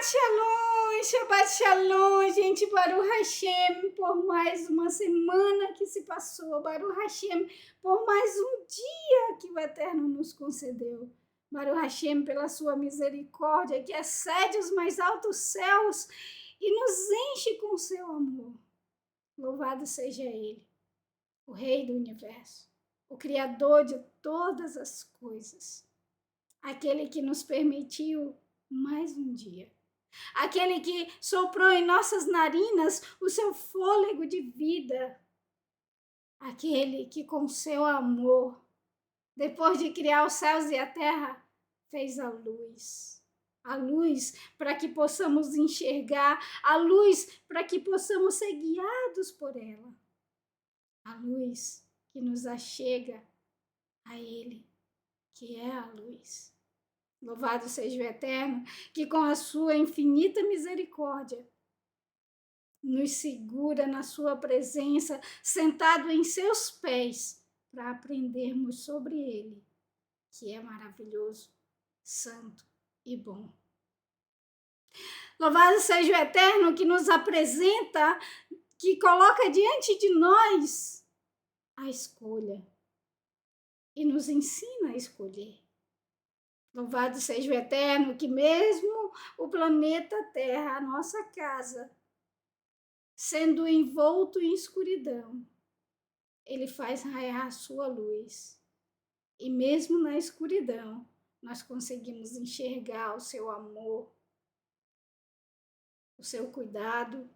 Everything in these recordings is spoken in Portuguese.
Shabbat Shalom, gente, Baruch Hashem, por mais uma semana que se passou, Baruch Hashem, por mais um dia que o Eterno nos concedeu, Baruch Hashem, pela sua misericórdia, que excede os mais altos céus e nos enche com o seu amor. Louvado seja Ele, o Rei do Universo, o Criador de todas as coisas, aquele que nos permitiu mais um dia. Aquele que soprou em nossas narinas o seu fôlego de vida. Aquele que com seu amor, depois de criar os céus e a terra, fez a luz. A luz para que possamos enxergar, a luz para que possamos ser guiados por ela. A luz que nos achega a Ele, que é a luz. Louvado seja o Eterno, que com a sua infinita misericórdia nos segura na sua presença, sentado em seus pés, para aprendermos sobre Ele, que é maravilhoso, santo e bom. Louvado seja o Eterno, que nos apresenta, que coloca diante de nós a escolha e nos ensina a escolher. Louvado seja o Eterno, que mesmo o planeta Terra, a nossa casa, sendo envolto em escuridão, Ele faz raiar a sua luz. E mesmo na escuridão, nós conseguimos enxergar o seu amor, o seu cuidado,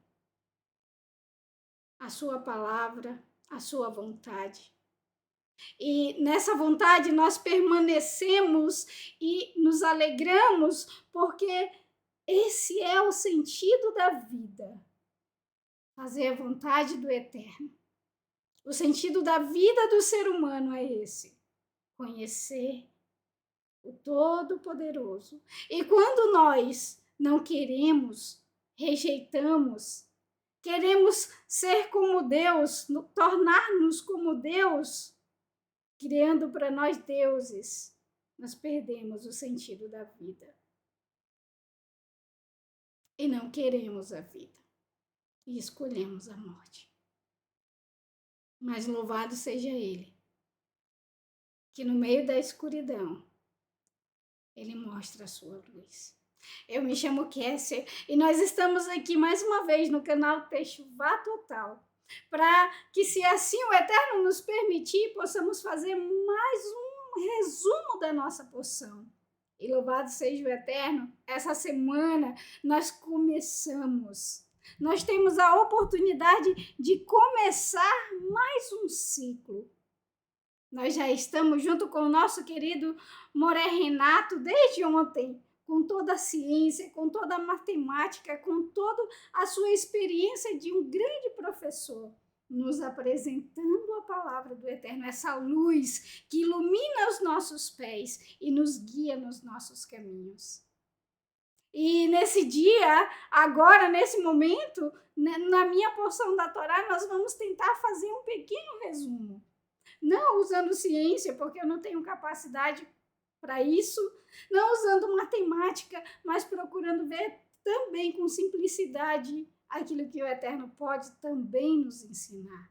a sua palavra, a sua vontade. E nessa vontade nós permanecemos e nos alegramos, porque esse é o sentido da vida. Fazer a vontade do Eterno. O sentido da vida do ser humano é esse. Conhecer o Todo-Poderoso. E quando nós não queremos, rejeitamos, queremos ser como Deus, tornar-nos como Deus, criando para nós deuses, nós perdemos o sentido da vida. E não queremos a vida. E escolhemos a morte. Mas louvado seja Ele, que no meio da escuridão, Ele mostra a sua luz. Eu me chamo Kessia e nós estamos aqui mais uma vez no canal Techuvá Total, para que, se assim o Eterno nos permitir, possamos fazer mais um resumo da nossa porção. E louvado seja o Eterno, essa semana nós começamos. Nós temos a oportunidade de começar mais um ciclo. Nós já estamos junto com o nosso querido Moré Renato desde ontem, com toda a ciência, com toda a matemática, com toda a sua experiência de um grande professor, nos apresentando a palavra do Eterno, essa luz que ilumina os nossos pés e nos guia nos nossos caminhos. E nesse dia, agora, nesse momento, na minha porção da Torá, nós vamos tentar fazer um pequeno resumo. Não usando ciência, porque eu não tenho capacidade para isso, não usando matemática, mas procurando ver também com simplicidade aquilo que o Eterno pode também nos ensinar,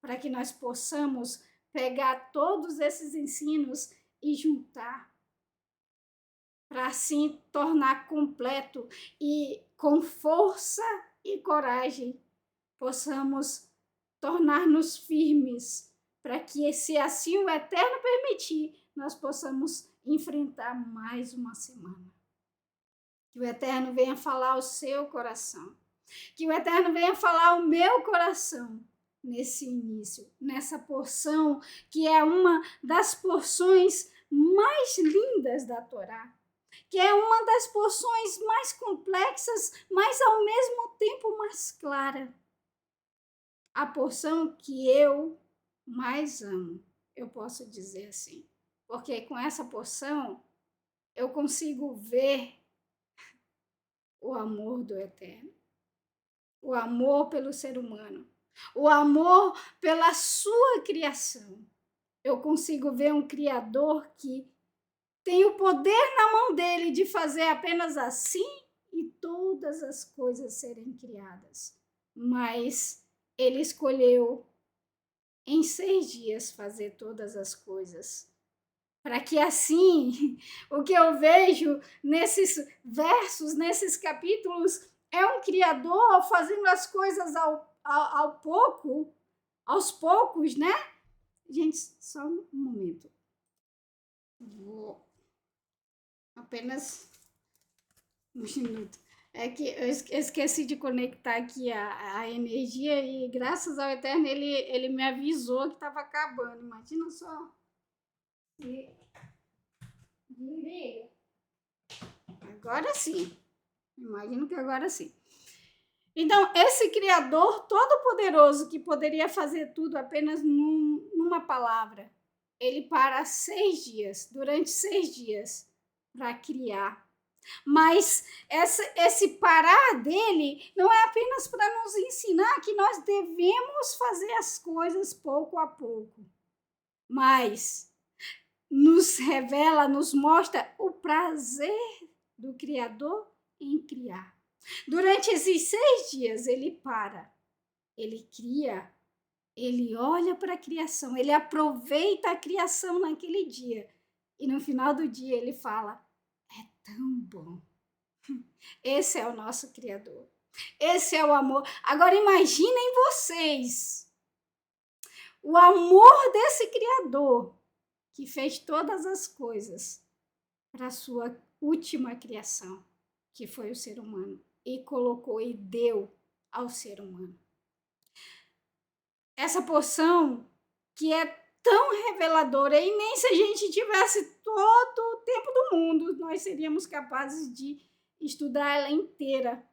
para que nós possamos pegar todos esses ensinos e juntar, para assim tornar completo e com força e coragem possamos tornar-nos firmes, para que, se assim o Eterno permitir, nós possamos enfrentar mais uma semana. Que o Eterno venha falar ao seu coração. Que o Eterno venha falar ao meu coração nesse início, nessa porção que é uma das porções mais lindas da Torá, que é uma das porções mais complexas, mas ao mesmo tempo mais clara. A porção que eu mais amo, eu posso dizer assim, porque com essa porção eu consigo ver o amor do Eterno, o amor pelo ser humano, o amor pela sua criação. Eu consigo ver um Criador que tem o poder na mão dele de fazer apenas assim e todas as coisas serem criadas. Mas ele escolheu em 6 dias fazer todas as coisas. Para que assim, o que eu vejo nesses versos, nesses capítulos, é um Criador fazendo as coisas aos poucos, né? Gente, só um momento. Vou apenas um minuto. É que eu esqueci de conectar aqui a energia e graças ao Eterno ele me avisou que estava acabando. Imagina só. Desliga. Agora sim. Imagino que agora sim. Então, esse Criador todo-poderoso que poderia fazer tudo apenas numa palavra, ele para 6 dias, durante 6 dias, para criar. Mas esse parar dele não é apenas para nos ensinar que nós devemos fazer as coisas pouco a pouco, mas nos revela, nos mostra o prazer do Criador em criar. Durante esses 6 dias, ele para, ele cria, ele olha para a criação, ele aproveita a criação naquele dia. E no final do dia ele fala, é tão bom. Esse é o nosso Criador. Esse é o amor. Agora imaginem vocês o amor desse Criador que fez todas as coisas para a sua última criação, que foi o ser humano, e colocou e deu ao ser humano. Essa porção que é tão reveladora, e nem se a gente tivesse todo o tempo do mundo, nós seríamos capazes de estudar ela inteira.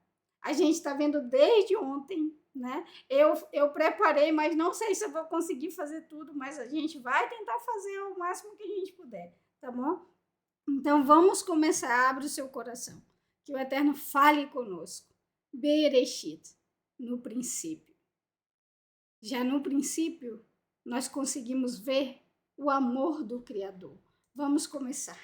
A gente está vendo desde ontem, né? Eu preparei, mas não sei se eu vou conseguir fazer tudo, mas a gente vai tentar fazer o máximo que a gente puder, tá bom? Então vamos começar, abre o seu coração, que o Eterno fale conosco. Bereshit, no princípio. Já no princípio, nós conseguimos ver o amor do Criador. Vamos começar.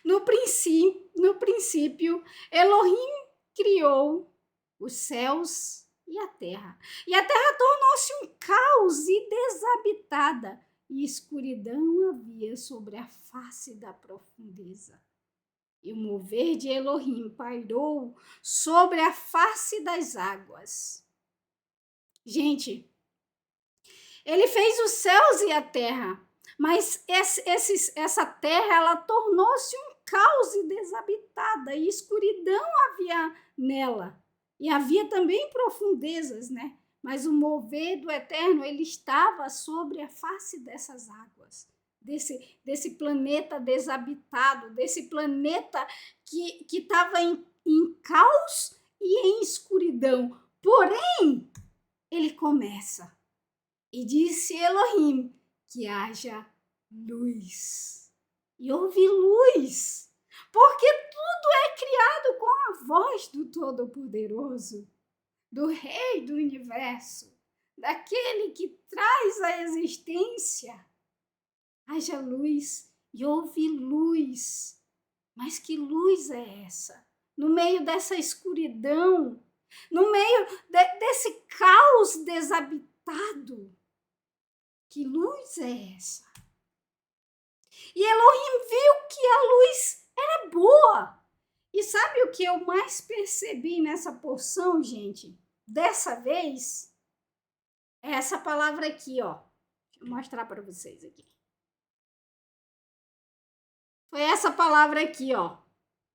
No princípio, Elohim criou os céus e a terra. E a terra tornou-se um caos e desabitada, e escuridão havia sobre a face da profundeza. E o mover de Elohim pairou sobre a face das águas. Gente, ele fez os céus e a terra, mas essa terra ela tornou-se um caos e desabitada, e escuridão havia nela. E havia também profundezas, né? Mas o mover do Eterno, ele estava sobre a face dessas águas, desse planeta desabitado, desse planeta que estava em caos e em escuridão. Porém, ele começa. E disse Elohim que haja luz. E houve luz, porque tudo é criado com a voz do Todo-Poderoso, do Rei do Universo, daquele que traz a existência. Haja luz e houve luz. Mas que luz é essa? No meio dessa escuridão, no meio desse caos desabitado. Que luz é essa? E Elohim viu que a luz era boa. E sabe o que eu mais percebi nessa porção, gente? Dessa vez, é essa palavra aqui, ó. Deixa eu mostrar para vocês aqui. Foi essa palavra aqui, ó.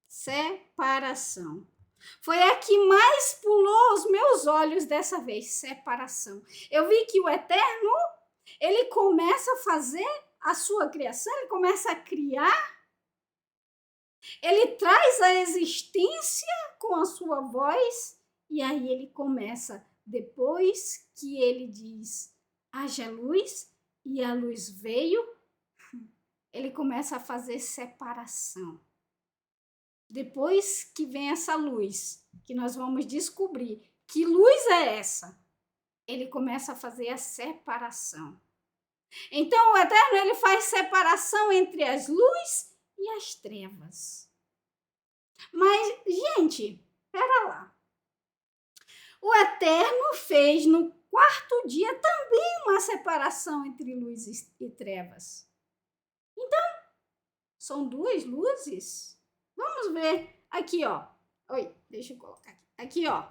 Separação. Foi a que mais pulou os meus olhos dessa vez, separação. Eu vi que o Eterno, ele começa a fazer a sua criação, ele começa a criar, ele traz a existência com a sua voz, e aí ele começa, depois que ele diz, haja luz, e a luz veio, ele começa a fazer separação. Depois que vem essa luz, que nós vamos descobrir que luz é essa, ele começa a fazer a separação. Então, o Eterno, ele faz separação entre as luzes e as trevas. Mas, gente, pera lá. O Eterno fez no quarto dia também uma separação entre luz e trevas. Então, são duas luzes? Vamos ver aqui, ó. Oi, deixa eu colocar aqui. Aqui, ó.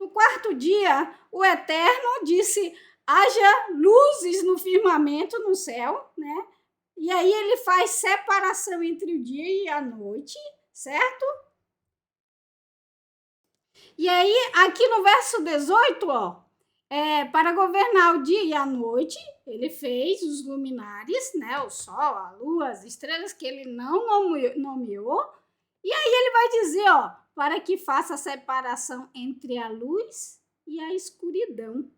No quarto dia, o Eterno disse: haja luzes no firmamento, no céu, né? E aí ele faz separação entre o dia e a noite, certo? E aí, aqui no verso 18, ó, para governar o dia e a noite, ele fez os luminares, né? O sol, a lua, as estrelas que ele não nomeou. E aí ele vai dizer, ó, para que faça a separação entre a luz e a escuridão.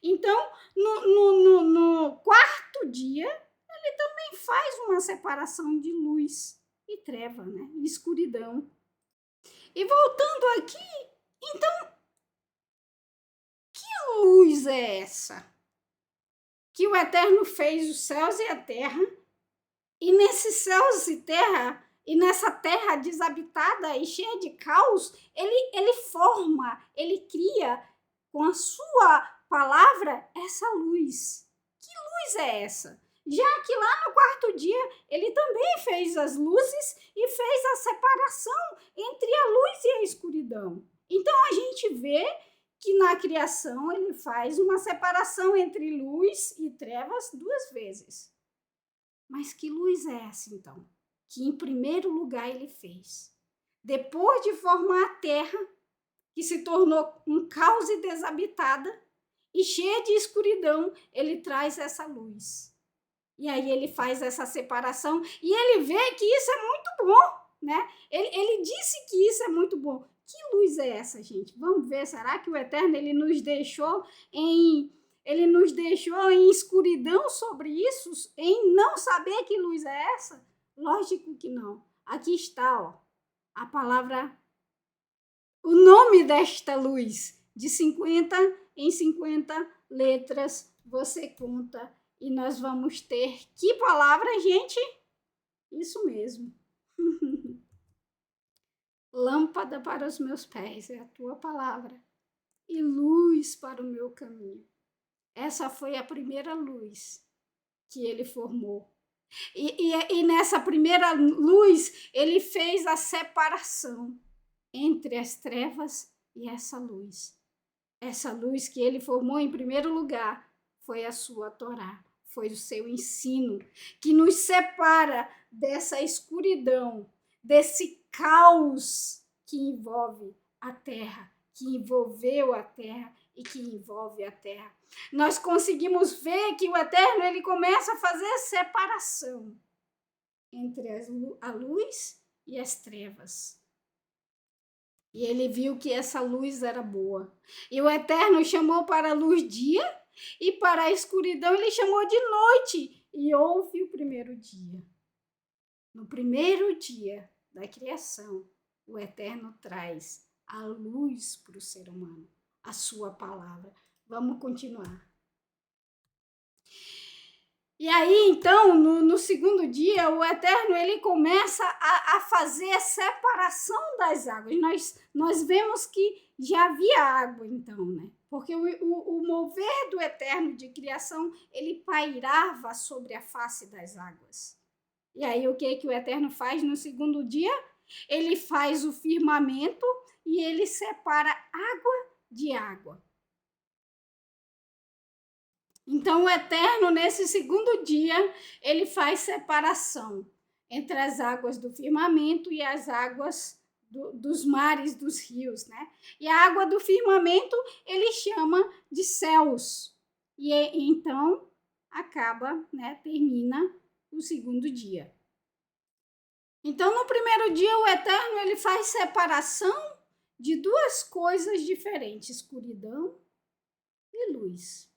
Então, no quarto dia, ele também faz uma separação de luz e treva, né? E escuridão. E voltando aqui, então, que luz é essa? Que o Eterno fez os céus e a terra, e nesses céus e terra, e nessa terra desabitada e cheia de caos, ele forma, ele cria com a sua palavra essa luz. Que luz é essa? Já que lá no quarto dia ele também fez as luzes e fez a separação entre a luz e a escuridão. Então a gente vê que na criação ele faz uma separação entre luz e trevas duas vezes. Mas que luz é essa então? Que em primeiro lugar ele fez. Depois de formar a terra, que se tornou um caos e desabitada, e cheia de escuridão, ele traz essa luz. E aí ele faz essa separação e ele vê que isso é muito bom, né? Ele disse que isso é muito bom. Que luz é essa, gente? Vamos ver, será que o Eterno ele nos deixou em escuridão sobre isso, em não saber que luz é essa? Lógico que não. Aqui está, ó, a palavra, o nome desta luz, de 50 em 50 letras, você conta, e nós vamos ter que palavra, gente? Isso mesmo. Lâmpada para os meus pés é a tua palavra, e luz para o meu caminho. Essa foi a primeira luz que ele formou. E nessa primeira luz, ele fez a separação entre as trevas e essa luz. Essa luz que ele formou em primeiro lugar foi a sua Torá, foi o seu ensino, que nos separa dessa escuridão, desse caos que envolve a terra, que envolveu a terra e que envolve a terra. Nós conseguimos ver que o Eterno ele começa a fazer separação entre a luz e as trevas. E ele viu que essa luz era boa. E o Eterno chamou para a luz dia e para a escuridão ele chamou de noite. E houve o primeiro dia. No primeiro dia da criação, o Eterno traz a luz para o ser humano, a sua palavra. Vamos continuar. E aí, então, no segundo dia, o Eterno ele começa a fazer a separação das águas. Nós vemos que já havia água, então, né? Porque o mover do Eterno de criação, ele pairava sobre a face das águas. E aí, o que o Eterno faz no segundo dia? Ele faz o firmamento e ele separa água de água. Então, o Eterno, nesse segundo dia, ele faz separação entre as águas do firmamento e as águas dos mares, dos rios, né? E a água do firmamento ele chama de céus. E então, acaba, né? Termina o segundo dia. Então, no primeiro dia, o Eterno ele faz separação de duas coisas diferentes, escuridão e luz.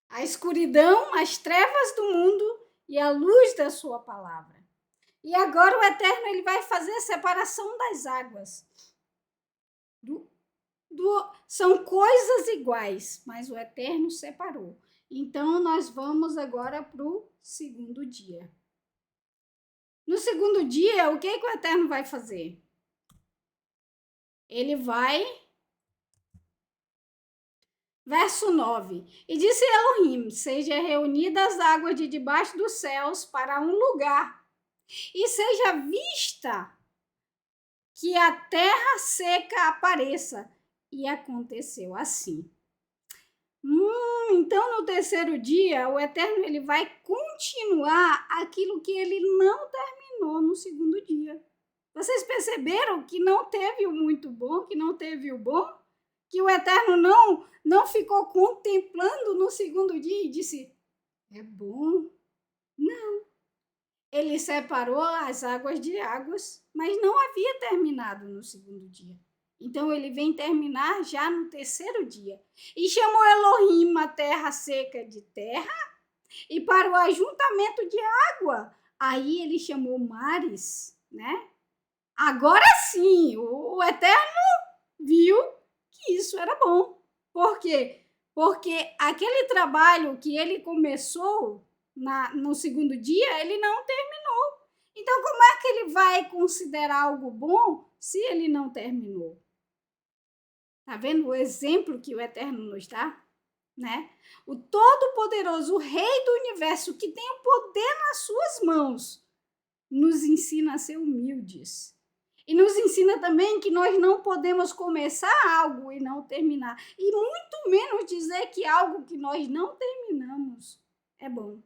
A escuridão, as trevas do mundo e a luz da sua palavra. E agora o Eterno ele vai fazer a separação das águas. São coisas iguais, mas o Eterno separou. Então, nós vamos agora para o segundo dia. No segundo dia, o que o Eterno vai fazer? Ele vai... Verso 9. E disse Elohim, seja reunidas as águas de debaixo dos céus para um lugar, e seja vista que a terra seca apareça. E aconteceu assim. Então, no terceiro dia, o Eterno ele vai continuar aquilo que ele não terminou no segundo dia. Vocês perceberam que não teve o muito bom, que não teve o bom? Que o Eterno não ficou contemplando no segundo dia e disse, é bom? Não. Ele separou as águas de águas, mas não havia terminado no segundo dia. Então, ele vem terminar já no terceiro dia. E chamou Elohim a terra seca de terra, e para o ajuntamento de água, aí ele chamou mares, né? Agora sim, o Eterno viu que isso era bom. Por quê? Porque aquele trabalho que ele começou no segundo dia, ele não terminou. Então, como é que ele vai considerar algo bom se ele não terminou? Tá vendo o exemplo que o Eterno nos dá? Né? O Todo-Poderoso, o Rei do Universo, que tem o poder nas suas mãos, nos ensina a ser humildes. E nos ensina também que nós não podemos começar algo e não terminar. E muito menos dizer que algo que nós não terminamos é bom.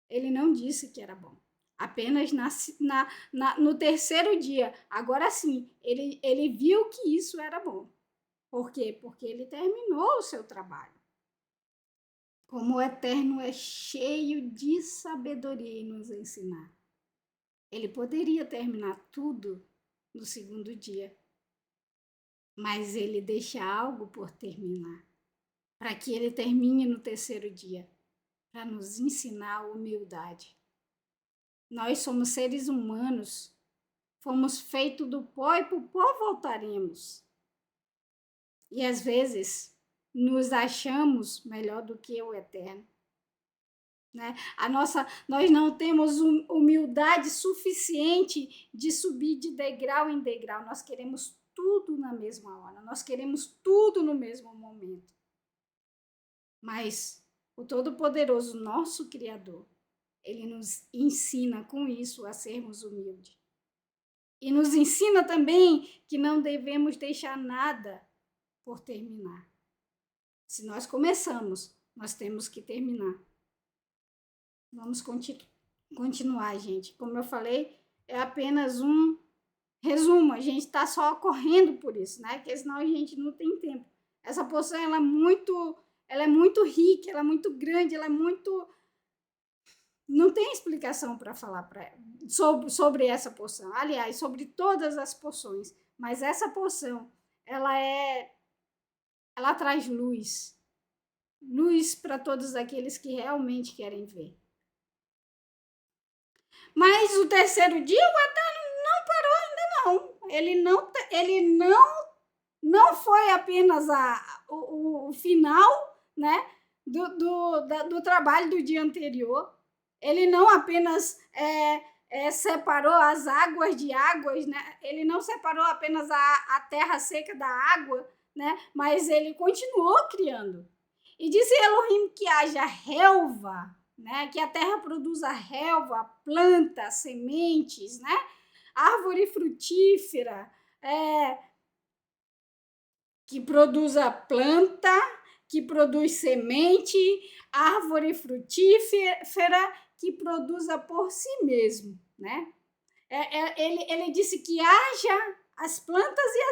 Ele não disse que era bom. Apenas no terceiro dia. Agora sim, ele viu que isso era bom. Por quê? Porque ele terminou o seu trabalho. Como o Eterno é cheio de sabedoria em nos ensinar. Ele poderia terminar tudo no segundo dia, mas ele deixa algo por terminar, para que ele termine no terceiro dia, para nos ensinar a humildade. Nós somos seres humanos, fomos feitos do pó e para o pó voltaremos. E às vezes nos achamos melhor do que o Eterno. Né? Nós não temos humildade suficiente de subir de degrau em degrau. Nós queremos tudo na mesma hora. Nós queremos tudo no mesmo momento. Mas o Todo-Poderoso, nosso Criador, ele nos ensina com isso a sermos humildes. E nos ensina também que não devemos deixar nada por terminar. Se nós começamos, nós temos que terminar. Vamos continuar, gente. Como eu falei, é apenas um resumo. A gente está só correndo por isso, né? Porque senão a gente não tem tempo. Essa porção ela é muito rica, ela é muito grande, ela é muito... Não tem explicação para falar sobre essa porção. Aliás, sobre todas as porções. Mas essa porção, ela traz luz. Luz para todos aqueles que realmente querem ver. Mas o terceiro dia, o Eterno não parou ainda não. Ele não foi apenas o final, né, do trabalho do dia anterior. Ele não apenas separou as águas de águas, né? Ele não separou apenas a terra seca da água, né? Mas ele continuou criando. E disse Elohim que haja relva, né? Que a terra produza relva, planta, sementes, né? Árvore frutífera, que produza planta, que produz semente, árvore frutífera, que produza por si mesmo, né? Ele disse que haja as plantas e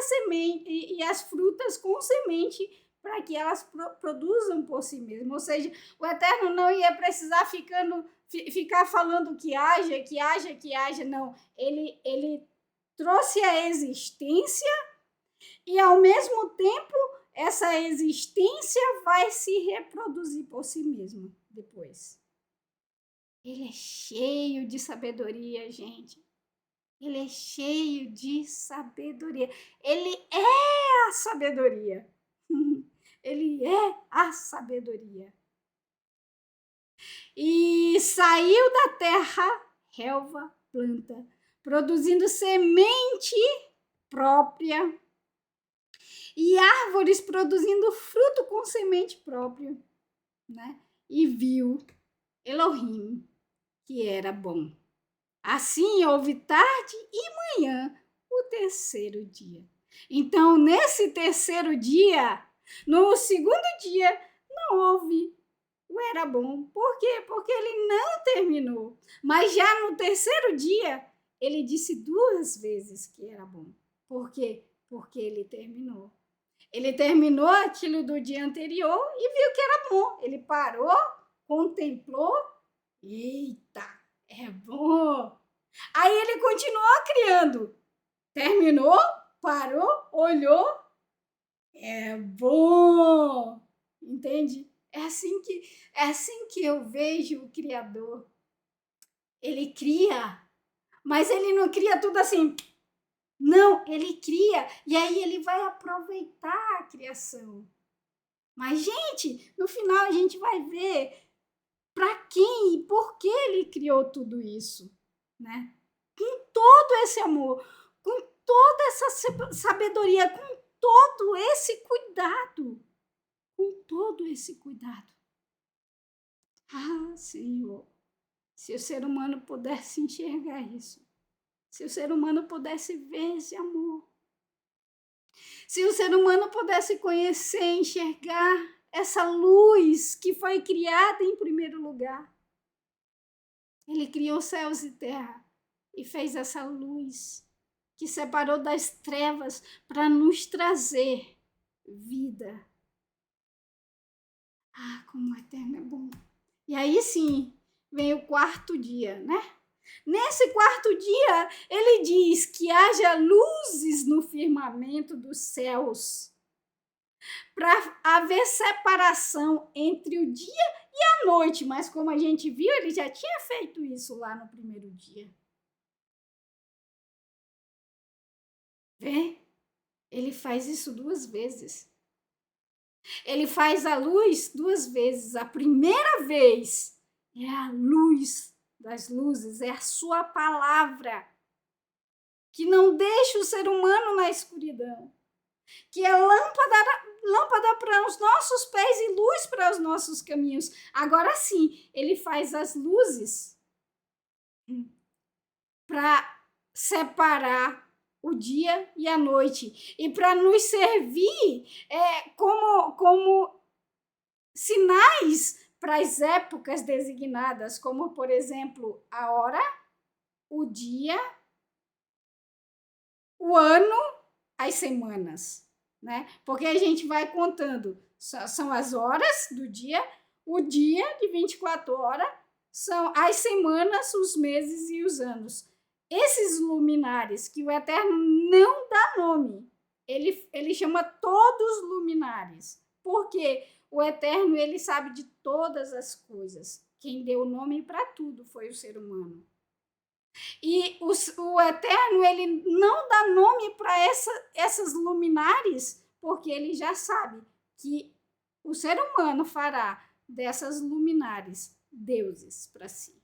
as frutas com semente para que elas produzam por si mesmas. Ou seja, o Eterno não ia precisar ficar falando que haja, não. Ele trouxe a existência e, ao mesmo tempo, essa existência vai se reproduzir por si mesma depois. Ele é cheio de sabedoria, gente. Ele é cheio de sabedoria. Ele é a sabedoria. Ele é a sabedoria. E saiu da terra relva, planta, produzindo semente própria e árvores produzindo fruto com semente própria, né? E viu Elohim que era bom. Assim houve tarde e manhã, o terceiro dia. Então, nesse terceiro dia, no segundo dia, não houve o era bom. Por quê? Porque ele não terminou. Mas já no terceiro dia, ele disse 2 vezes que era bom. Por quê? Porque ele terminou. Ele terminou aquilo do dia anterior e viu que era bom. Ele parou, contemplou. Eita, é bom. Aí ele continuou criando. Terminou, parou, olhou. É bom. Entende? É assim que eu vejo o Criador. Ele cria, mas ele não cria tudo assim. Não, ele cria e aí ele vai aproveitar a criação. Mas, gente, no final a gente vai ver para quem e por que ele criou tudo isso, né? Com todo esse amor, com toda essa sabedoria, com todo esse cuidado, com todo esse cuidado. Ah, Senhor, se o ser humano pudesse enxergar isso, se o ser humano pudesse ver esse amor, se o ser humano pudesse conhecer, enxergar essa luz que foi criada em primeiro lugar. Ele criou céus e terra e fez essa luz que separou das trevas para nos trazer vida. Ah, como o Eterno é bom. E aí sim, vem o quarto dia, né? Nesse quarto dia, ele diz que haja luzes no firmamento dos céus para haver separação entre o dia e a noite. Mas como a gente viu, ele já tinha feito isso lá no primeiro dia. Vê? Ele faz isso 2 vezes. Ele faz a luz 2 vezes. A primeira vez é a luz das luzes, é a sua palavra, que não deixa o ser humano na escuridão, que é lâmpada para os nossos pés e luz para os nossos caminhos. Agora sim, ele faz as luzes para separar o dia e a noite e para nos servir como sinais para as épocas designadas, como, por exemplo, a hora, o dia, o ano, as semanas, né? Porque a gente vai contando, são as horas do dia, o dia de 24 horas, são as semanas, os meses e os anos. Esses luminares que o Eterno não dá nome, ele chama todos luminares, porque o Eterno, ele sabe de todas as coisas. Quem deu nome para tudo foi o ser humano. E o Eterno, ele não dá nome para essas luminares, porque ele já sabe que o ser humano fará dessas luminares deuses para si.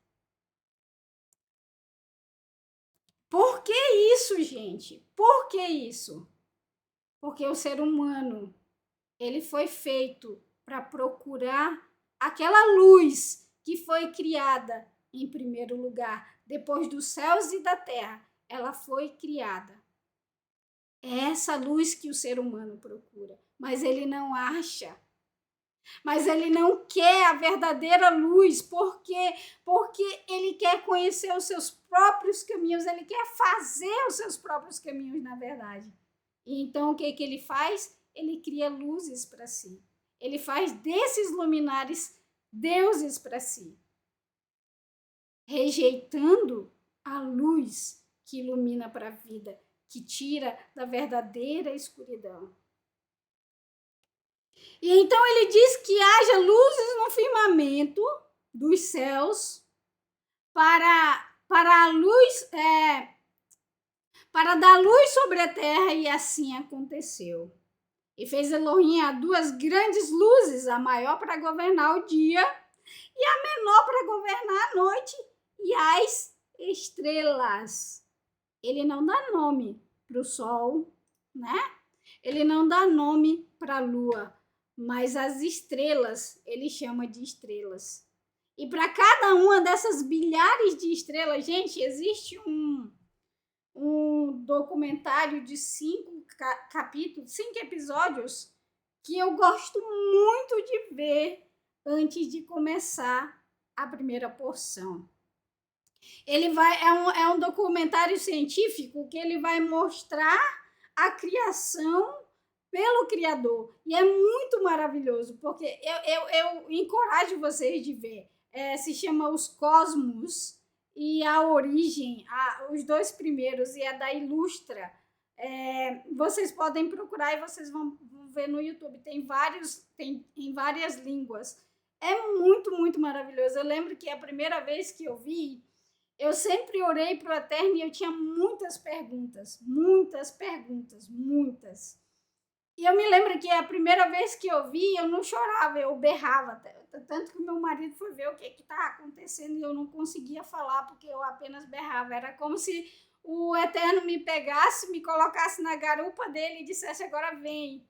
Por que isso, gente? Por que isso? Porque o ser humano, ele foi feito para procurar aquela luz que foi criada em primeiro lugar, depois dos céus e da terra, ela foi criada. É essa luz que o ser humano procura, mas ele não acha. Mas ele não quer a verdadeira luz, porque ele quer conhecer os seus próprios caminhos, ele quer fazer os seus próprios caminhos, na verdade. E então, o que ele faz? Ele cria luzes para si. Ele faz desses luminares deuses para si, rejeitando a luz que ilumina para a vida, que tira da verdadeira escuridão. E então ele diz que haja luzes no firmamento dos céus para a luz, para dar luz sobre a terra, e assim aconteceu. E fez Elohim 2 grandes luzes, a maior para governar o dia e a menor para governar a noite, estrelas. Ele não dá nome para o sol, né? Ele não dá nome para a lua, mas as estrelas ele chama de estrelas. E para cada uma dessas bilhares de estrelas, gente, existe um documentário de 5 capítulos, 5 episódios, que eu gosto muito de ver antes de começar a primeira porção. Ele vai é um documentário científico que ele vai mostrar a criação pelo Criador. E é muito maravilhoso, porque eu encorajo vocês de ver. Se chama Os Cosmos e a Origem, os dois primeiros, e a da Ilustra. Vocês podem procurar e vocês vão ver no YouTube. Tem em várias línguas. É muito, muito maravilhoso. Eu lembro que a primeira vez que eu vi, eu sempre orei para o Eterno e eu tinha muitas perguntas. E eu me lembro que a primeira vez que eu vi, eu não chorava, eu berrava. Tanto que meu marido foi ver o que estava acontecendo e eu não conseguia falar porque eu apenas berrava. Era como se o Eterno me pegasse, me colocasse na garupa dele e dissesse: agora vem,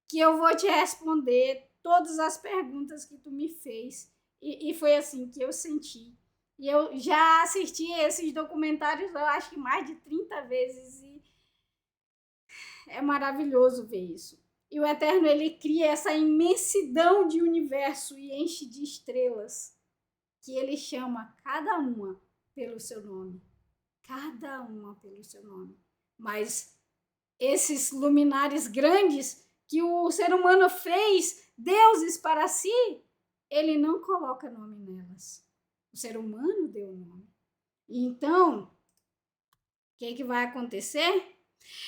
que eu vou te responder todas as perguntas que tu me fez. E foi assim que eu senti. E eu já assisti esses documentários, eu acho que mais de 30 vezes. E é maravilhoso ver isso. E o Eterno, ele cria essa imensidão de universo e enche de estrelas, que ele chama cada uma pelo seu nome. Cada uma pelo seu nome. Mas esses luminares grandes que o ser humano fez, deuses para si, ele não coloca nome nelas. O ser humano deu o nome. Então, o que vai acontecer?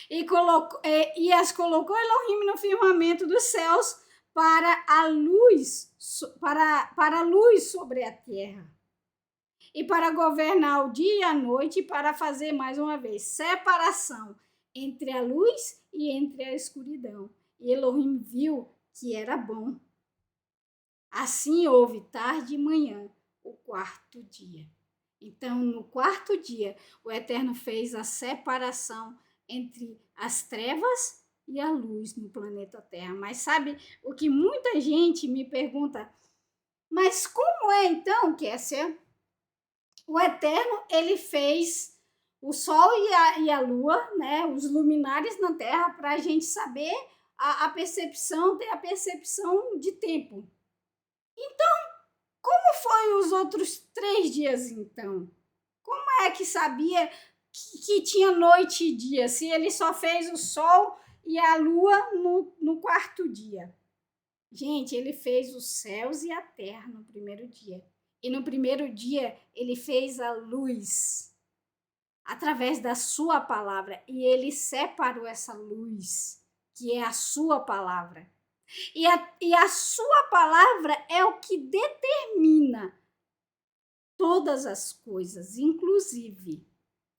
E as colocou Elohim no firmamento dos céus para a luz, para a luz sobre a terra. E para governar o dia e a noite, e para fazer, mais uma vez, separação entre a luz e entre a escuridão. E Elohim viu que era bom. Assim houve tarde e manhã, o quarto dia. Então, no quarto dia, o Eterno fez a separação entre as trevas e a luz no planeta Terra. Mas sabe o que muita gente me pergunta? Mas como é então, Kessia? O Eterno, ele fez o Sol e a Lua, né, os luminares na Terra, para a gente saber a percepção, ter a percepção de tempo. Então, como foi os outros 3 dias, então? Como é que sabia que tinha noite e dia, se ele só fez o Sol e a Lua no quarto dia? Gente, ele fez os céus e a terra no primeiro dia. E no primeiro dia, ele fez a luz através da sua palavra. E ele separou essa luz, que é a sua palavra. E a sua palavra é o que determina todas as coisas, inclusive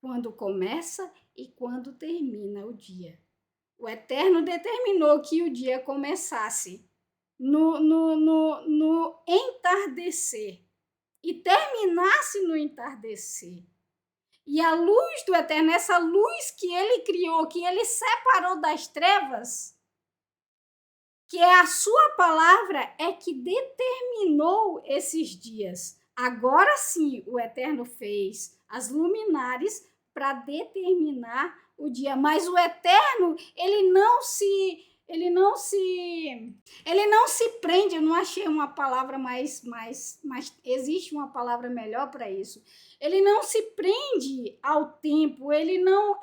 quando começa e quando termina o dia. O Eterno determinou que o dia começasse no entardecer e terminasse no entardecer. E a luz do Eterno, essa luz que ele criou, que ele separou das trevas, que é a sua palavra, é que determinou esses dias. Agora sim, o Eterno fez as luminares para determinar o dia. Mas o Eterno, ele não se prende. Eu não achei uma palavra mais existe uma palavra melhor para isso. Ele não se prende ao tempo, ele não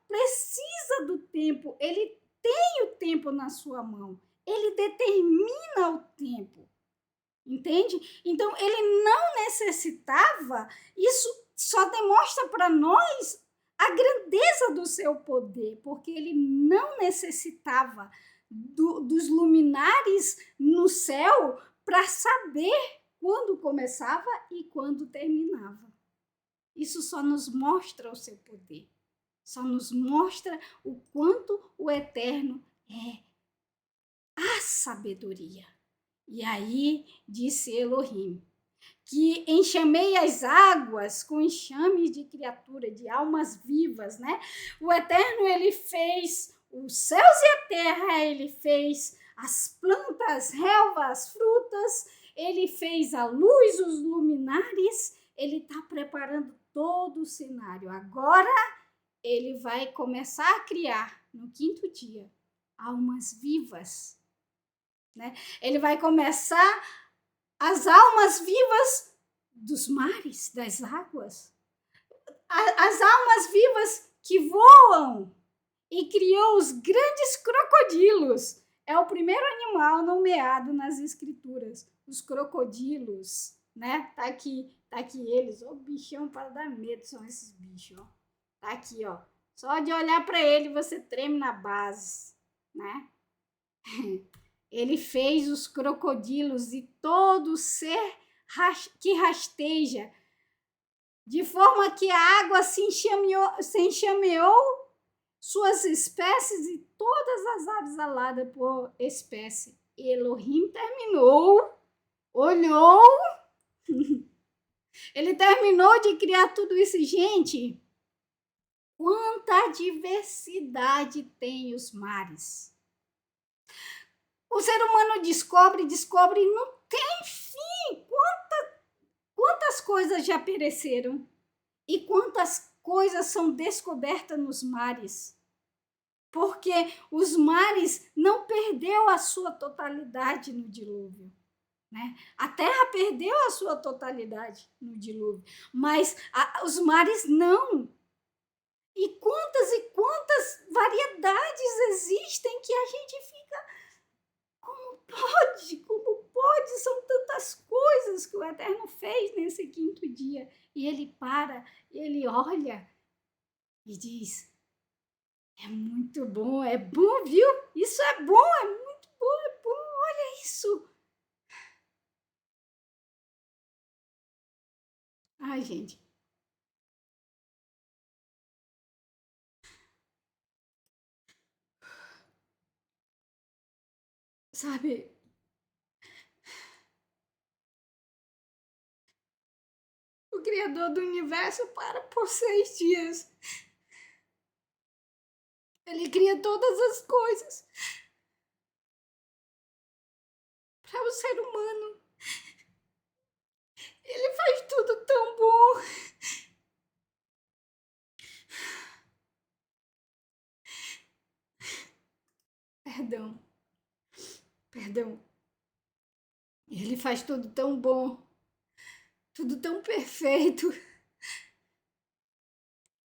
precisa do tempo, ele tem o tempo na sua mão, ele determina o tempo, entende? Então, ele não necessitava, isso só demonstra para nós a grandeza do seu poder, porque ele não necessitava dos luminares no céu para saber quando começava e quando terminava. Isso só nos mostra o seu poder, só nos mostra o quanto o Eterno é a sabedoria. E aí disse Elohim: que enxamei as águas com enxames de criatura, de almas vivas, né? O Eterno, ele fez os céus e a terra, ele fez as plantas, relvas, frutas, ele fez a luz, os luminares, ele está preparando todo o cenário. Agora, ele vai começar a criar, no quinto dia, almas vivas, né? Ele vai começar as almas vivas dos mares, das águas, as almas vivas que voam, e criou os grandes crocodilos. É o primeiro animal nomeado nas escrituras, os crocodilos, né? Tá aqui eles, ó, bichão para dar medo são esses bichos, ó. Tá aqui, ó. Só de olhar para ele você treme na base, né? Ele fez os crocodilos e todo ser que rasteja, de forma que a água se enxameou suas espécies e todas as aves aladas por espécie. Elohim terminou, olhou, ele terminou de criar tudo isso. Gente, quanta diversidade tem os mares. O ser humano descobre e não tem fim. Quantas coisas já pereceram e quantas coisas são descobertas nos mares. Porque os mares não perdeu a sua totalidade no dilúvio, né? A terra perdeu a sua totalidade no dilúvio, mas os mares não. E quantas variedades existem que a gente fica... Como pode? São tantas coisas que o Eterno fez nesse quinto dia. E ele para, ele olha e diz: é muito bom, é bom, viu? Isso é bom, é muito bom, é bom, olha isso. Ai, gente. Sabe, o Criador do Universo para por 6 dias. Ele cria todas as coisas para o ser humano. Ele faz tudo tão bom. Perdão. Ele faz tudo tão bom, tudo tão perfeito.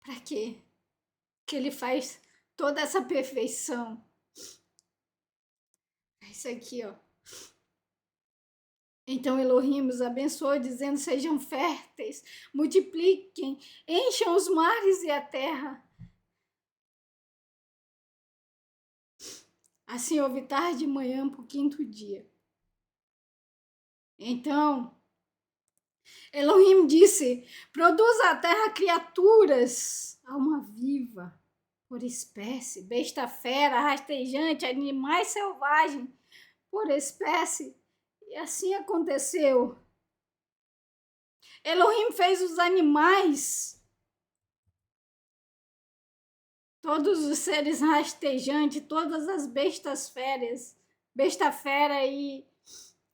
Para quê? Que ele faz toda essa perfeição. É isso aqui, ó. Então Elohim os abençoou, dizendo: sejam férteis, multipliquem, encham os mares e a terra. Assim houve tarde e manhã para o quinto dia. Então Elohim disse: produza a terra criaturas, alma viva, por espécie, besta fera, rastejante, animais selvagens, por espécie. E assim aconteceu. Elohim fez os animais, todos os seres rastejantes, todas as bestas feras, besta fera, e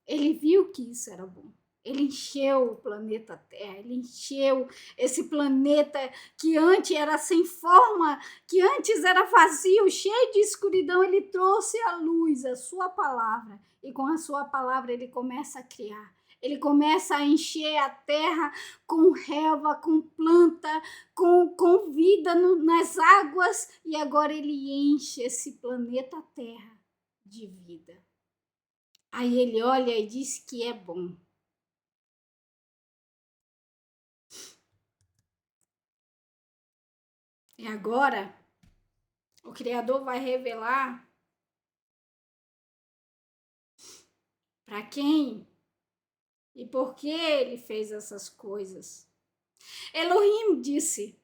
ele viu que isso era bom. Ele encheu o planeta Terra, ele encheu esse planeta que antes era sem forma, que antes era vazio, cheio de escuridão. Ele trouxe a luz, a sua palavra, e com a sua palavra ele começa a criar. Ele começa a encher a terra com relva, com planta, com vida nas águas, e agora ele enche esse planeta Terra de vida. Aí ele olha e diz que é bom. E agora, o Criador vai revelar para quem e por que ele fez essas coisas. Elohim disse: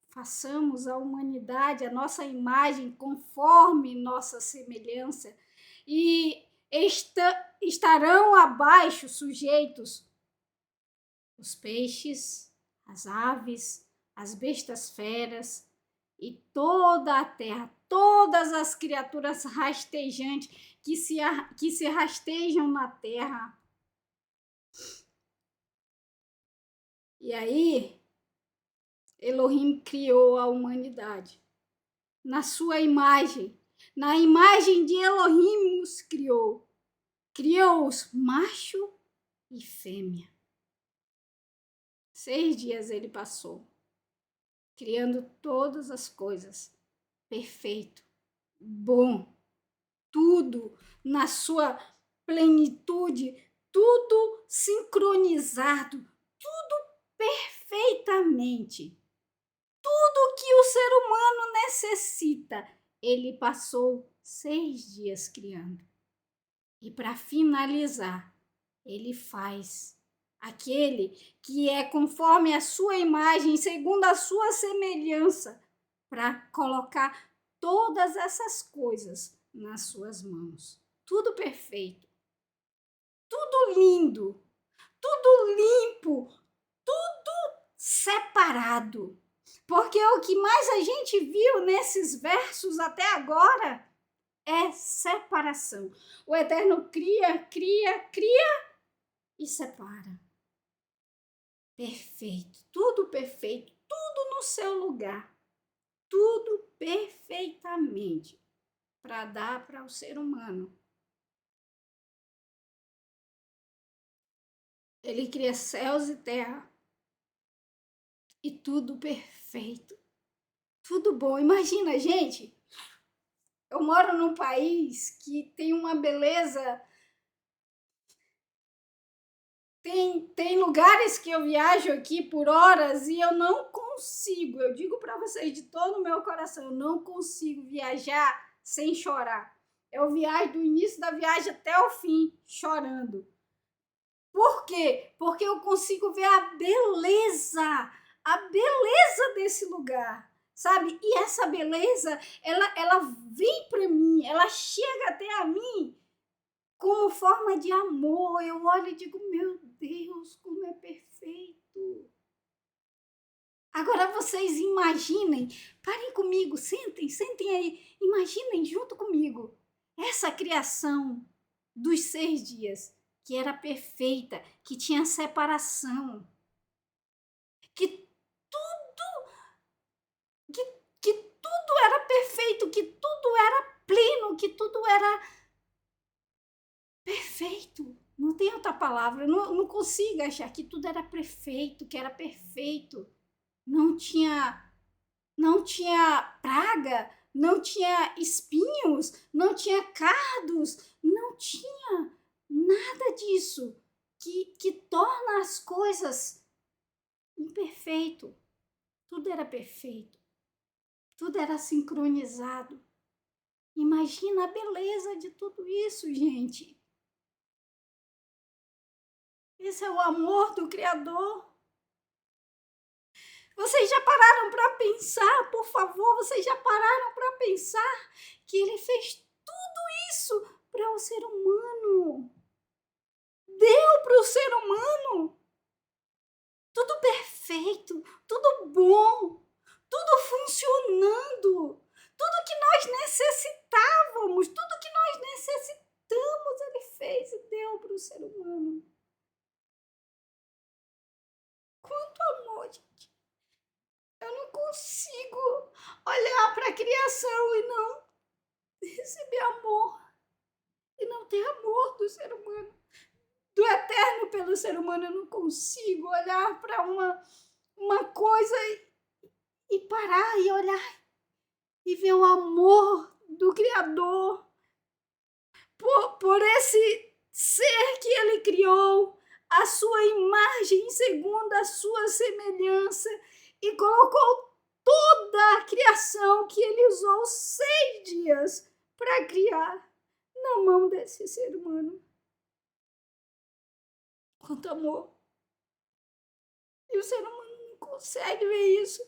façamos a humanidade, a nossa imagem, conforme nossa semelhança, e estarão abaixo, sujeitos os peixes, as aves, as bestas feras e toda a terra, todas as criaturas rastejantes que se rastejam na terra. E aí, Elohim criou a humanidade na sua imagem. Na imagem de Elohim os criou. Criou-os macho e fêmea. 6 dias ele passou, criando todas as coisas. Perfeito, bom, tudo na sua plenitude, tudo sincronizado, tudo perfeitamente. Tudo que o ser humano necessita, ele passou 6 dias criando. E para finalizar, ele faz aquele que é conforme a sua imagem, segundo a sua semelhança, para colocar todas essas coisas nas suas mãos. Tudo perfeito, tudo lindo, tudo limpo, tudo separado. Porque o que mais a gente viu nesses versos até agora é separação. O Eterno cria, cria, cria e separa. Perfeito, tudo perfeito, tudo no seu lugar. Tudo perfeitamente para dar para o ser humano. Ele cria céus e terra e tudo perfeito, tudo bom. Imagina, gente, eu moro num país que tem uma beleza. Tem lugares que eu viajo aqui por horas e eu não consigo, eu digo para vocês de todo o meu coração, eu não consigo viajar sem chorar. Eu viajo do início da viagem até o fim chorando. Por quê? Porque eu consigo ver a beleza desse lugar, sabe? E essa beleza, ela vem para mim, ela chega até a mim como forma de amor. Eu olho e digo, meu Deus, como é perfeito. Agora vocês imaginem, parem comigo, sentem aí, imaginem junto comigo essa criação dos 6 dias, que era perfeita, que tinha separação, que tudo era perfeito, que tudo era pleno, que tudo era perfeito. Não tem outra palavra, eu não consigo achar que tudo era perfeito, que era perfeito. Não tinha praga, não tinha espinhos, não tinha cardos, não tinha nada disso que torna as coisas imperfeito. Tudo era perfeito, tudo era sincronizado. Imagina a beleza de tudo isso, gente. Esse é o amor do Criador. Vocês já pararam para pensar, por favor, vocês já pararam para pensar que ele fez tudo isso para o ser humano? Deu para o ser humano tudo perfeito, tudo bom, tudo funcionando, tudo que nós necessitávamos, tudo que nós necessitamos, ele fez e deu para o ser humano. Quanto amor, gente! Eu não consigo olhar para a criação e não receber amor, e não ter amor do ser humano, do eterno pelo ser humano. Eu não consigo olhar para uma coisa e parar e olhar e ver o amor do Criador por esse ser que ele criou, a sua imagem segundo a sua semelhança, e colocou toda a criação que ele usou 6 dias para criar na mão desse ser humano. Quanto amor! E o ser humano não consegue ver isso.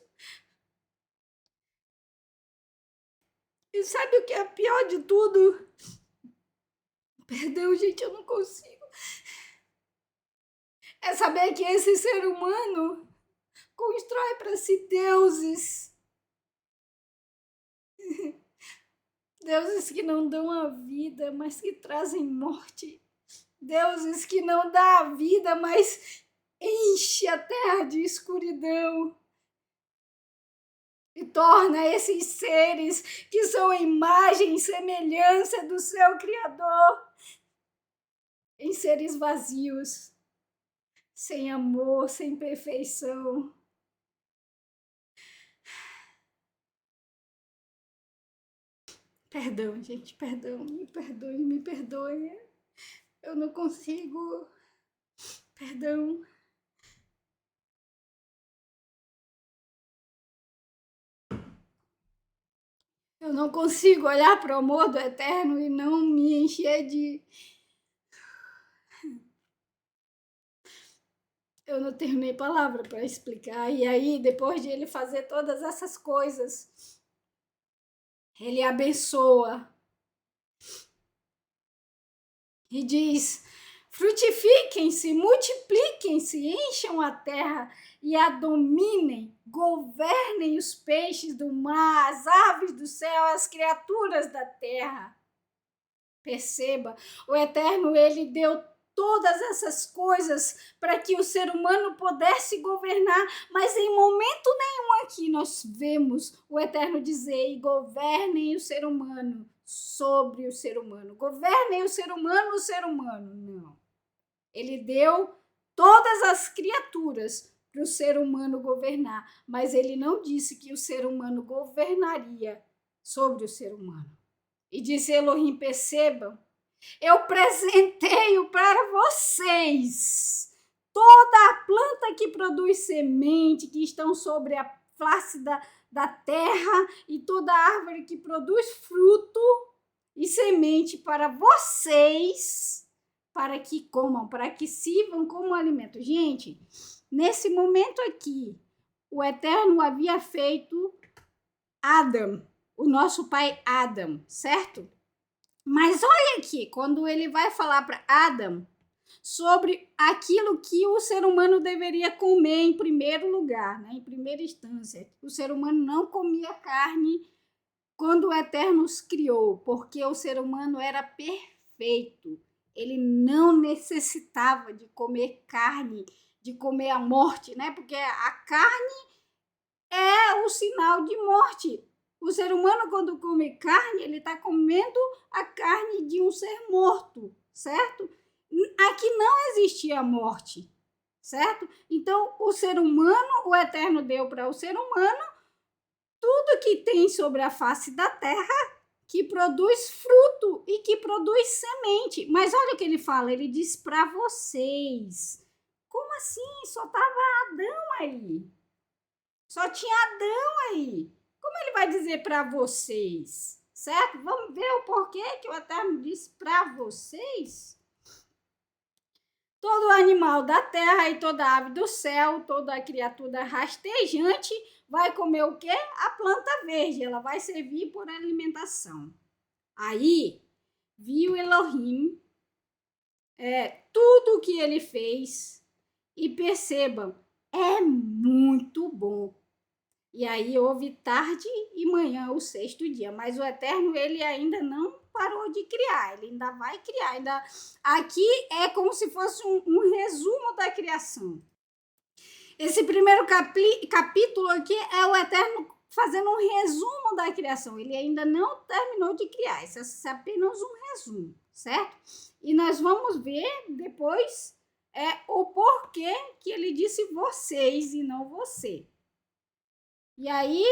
E sabe o que é pior de tudo? Perdão, gente, eu não consigo. É saber que esse ser humano constrói para si deuses. Deuses que não dão a vida, mas que trazem morte. Deuses que não dão a vida, mas enche a terra de escuridão. E torna esses seres que são a imagem e semelhança do seu Criador em seres vazios, sem amor, sem perfeição. Perdão, gente, perdão, me perdoe, me perdoe. Eu não consigo. Perdão. Eu não consigo olhar para o amor do Eterno e não me encher de... Eu não tenho nem palavra para explicar. E aí, depois de ele fazer todas essas coisas, ele abençoa e diz: frutifiquem-se, multipliquem-se, encham a terra e a dominem, governem os peixes do mar, as aves do céu, as criaturas da terra. Perceba, o Eterno, ele deu todas essas coisas para que o ser humano pudesse governar, mas em momento nenhum aqui nós vemos o Eterno dizer: e governem o ser humano sobre o ser humano, governem o ser humano. Não. Ele deu todas as criaturas para o ser humano governar, mas ele não disse que o ser humano governaria sobre o ser humano. E disse Elohim: percebam, eu presenteio para vocês toda a planta que produz semente, que estão sobre a face da terra, e toda árvore que produz fruto e semente para vocês, para que comam, para que sirvam como alimento. Gente, nesse momento aqui, o Eterno havia feito Adão, o nosso pai Adão, certo? Mas olha aqui, quando ele vai falar para Adão sobre aquilo que o ser humano deveria comer em primeiro lugar, né? Em primeira instância, o ser humano não comia carne quando o Eterno os criou, porque o ser humano era perfeito. Ele não necessitava de comer carne, de comer a morte, né? Porque a carne é o sinal de morte. O ser humano, quando come carne, ele está comendo a carne de um ser morto, certo? Aqui não existia morte, certo? Então, o ser humano, o Eterno deu para o ser humano tudo que tem sobre a face da terra, que produz fruto e que produz semente. Mas olha o que ele fala, ele diz para vocês. Como assim? Só tava Adão aí. Só tinha Adão aí. Como ele vai dizer para vocês? Certo? Vamos ver o porquê que o Eterno disse para vocês. Todo animal da terra e toda ave do céu, toda criatura rastejante vai comer o quê? A planta verde. Ela vai servir por alimentação. Aí, viu Elohim tudo o que ele fez e percebam, é muito bom. E aí houve tarde e manhã, o sexto dia. Mas o Eterno, ele ainda não parou de criar. Ele ainda vai criar. Aqui é como se fosse um resumo da criação. Esse primeiro capítulo aqui é o Eterno fazendo um resumo da criação. Ele ainda não terminou de criar. Isso é apenas um resumo, certo? E nós vamos ver depois o porquê que ele disse vocês e não você. E aí,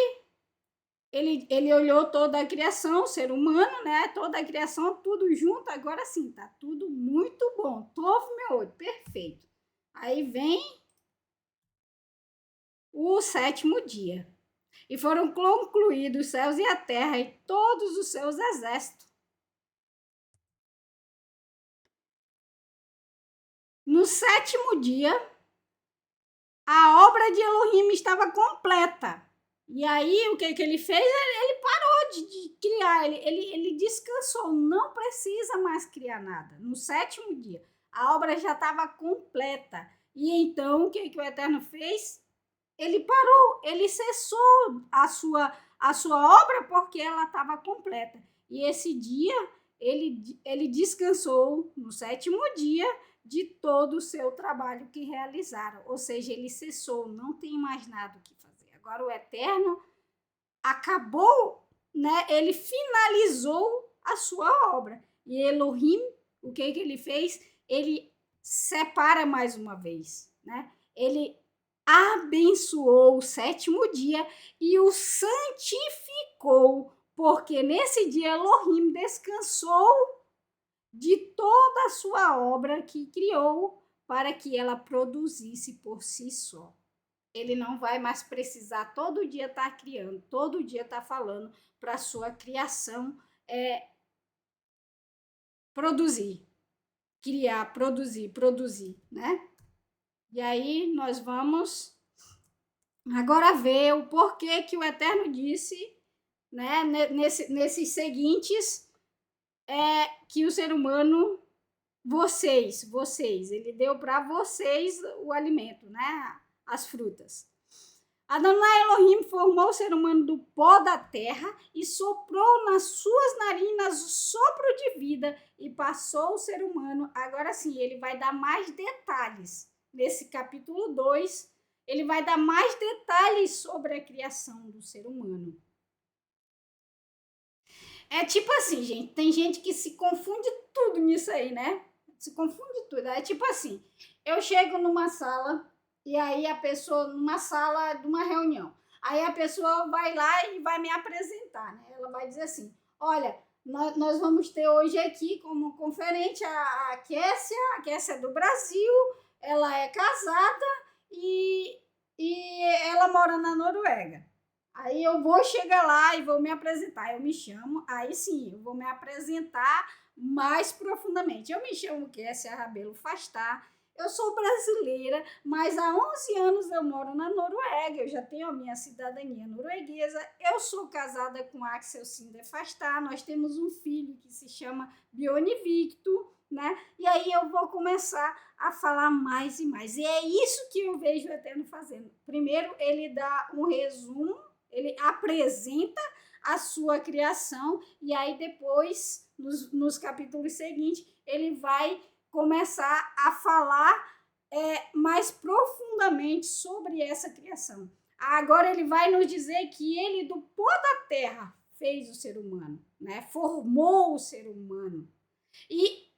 ele olhou toda a criação, o ser humano, né? Toda a criação, tudo junto. Agora sim, tá tudo muito bom. Tov meod, perfeito. Aí vem o sétimo dia. E foram concluídos os céus e a terra e todos os seus exércitos. No sétimo dia, a obra de Elohim estava completa. E aí, o que ele fez? Ele parou de criar, ele descansou, não precisa mais criar nada. No sétimo dia, a obra já estava completa. E então, o que o Eterno fez? Ele parou, ele cessou a sua obra porque ela estava completa. E esse dia, ele descansou no 7º dia de todo o seu trabalho que realizaram. Ou seja, ele cessou, não tem mais nada o que fazer. Agora o Eterno acabou, né? Ele finalizou a sua obra. E Elohim, o que ele fez? Ele separa mais uma vez, né? Ele abençoou o 7º dia e o santificou, porque nesse dia Elohim descansou de toda a sua obra que criou para que ela produzisse por si só. Ele não vai mais precisar todo dia estar criando, todo dia estar falando para a sua criação produzir, criar, produzir, né? E aí nós vamos agora ver o porquê que o Eterno disse, né, nesses seguintes, que o ser humano, vocês, ele deu para vocês o alimento, né, as frutas. Adonai Elohim formou o ser humano do pó da terra e soprou nas suas narinas o sopro de vida e passou o ser humano. Agora sim, ele vai dar mais detalhes. Nesse capítulo 2, ele vai dar mais detalhes sobre a criação do ser humano. É tipo assim, gente, tem gente que se confunde tudo nisso aí, né? Se confunde tudo. É tipo assim, eu chego numa sala e aí a pessoa, numa sala de uma reunião, aí a pessoa vai lá e vai me apresentar, né? Ela vai dizer assim, olha, nós vamos ter hoje aqui como conferente a Kessia é do Brasil, ela é casada e ela mora na Noruega. Aí eu vou chegar lá e vou me apresentar. Eu me chamo, aí sim, eu vou me apresentar mais profundamente. Eu me chamo Kessia Rabelo Fastá. Eu sou brasileira, mas há 11 anos eu moro na Noruega. Eu já tenho a minha cidadania norueguesa. Eu sou casada com Axel Sinder Fastá. Nós temos um filho que se chama Bione Victor, né? E aí eu vou começar a falar mais e mais. E é isso que eu vejo o Eterno fazendo. Primeiro, ele dá um resumo, ele apresenta a sua criação e aí depois, nos capítulos seguintes, ele vai começar a falar mais profundamente sobre essa criação. Agora ele vai nos dizer que ele, do pó da terra, fez o ser humano, né? Formou o ser humano. E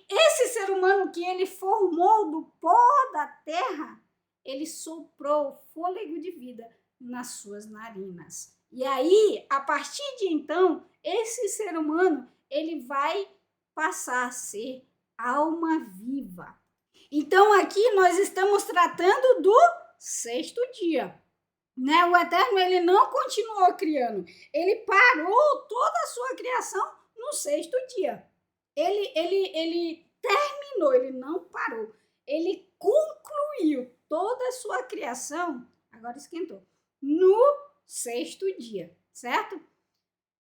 esse ser humano que ele formou do pó da terra, ele soprou fôlego de vida nas suas narinas. E aí, a partir de então, esse ser humano, ele vai passar a ser alma viva. Então, aqui nós estamos tratando do 6º dia. Né? O Eterno, ele não continuou criando. Ele parou toda a sua criação no 6º dia. Ele terminou, ele não parou. Ele concluiu toda a sua criação, agora esquentou, no 6º dia, certo?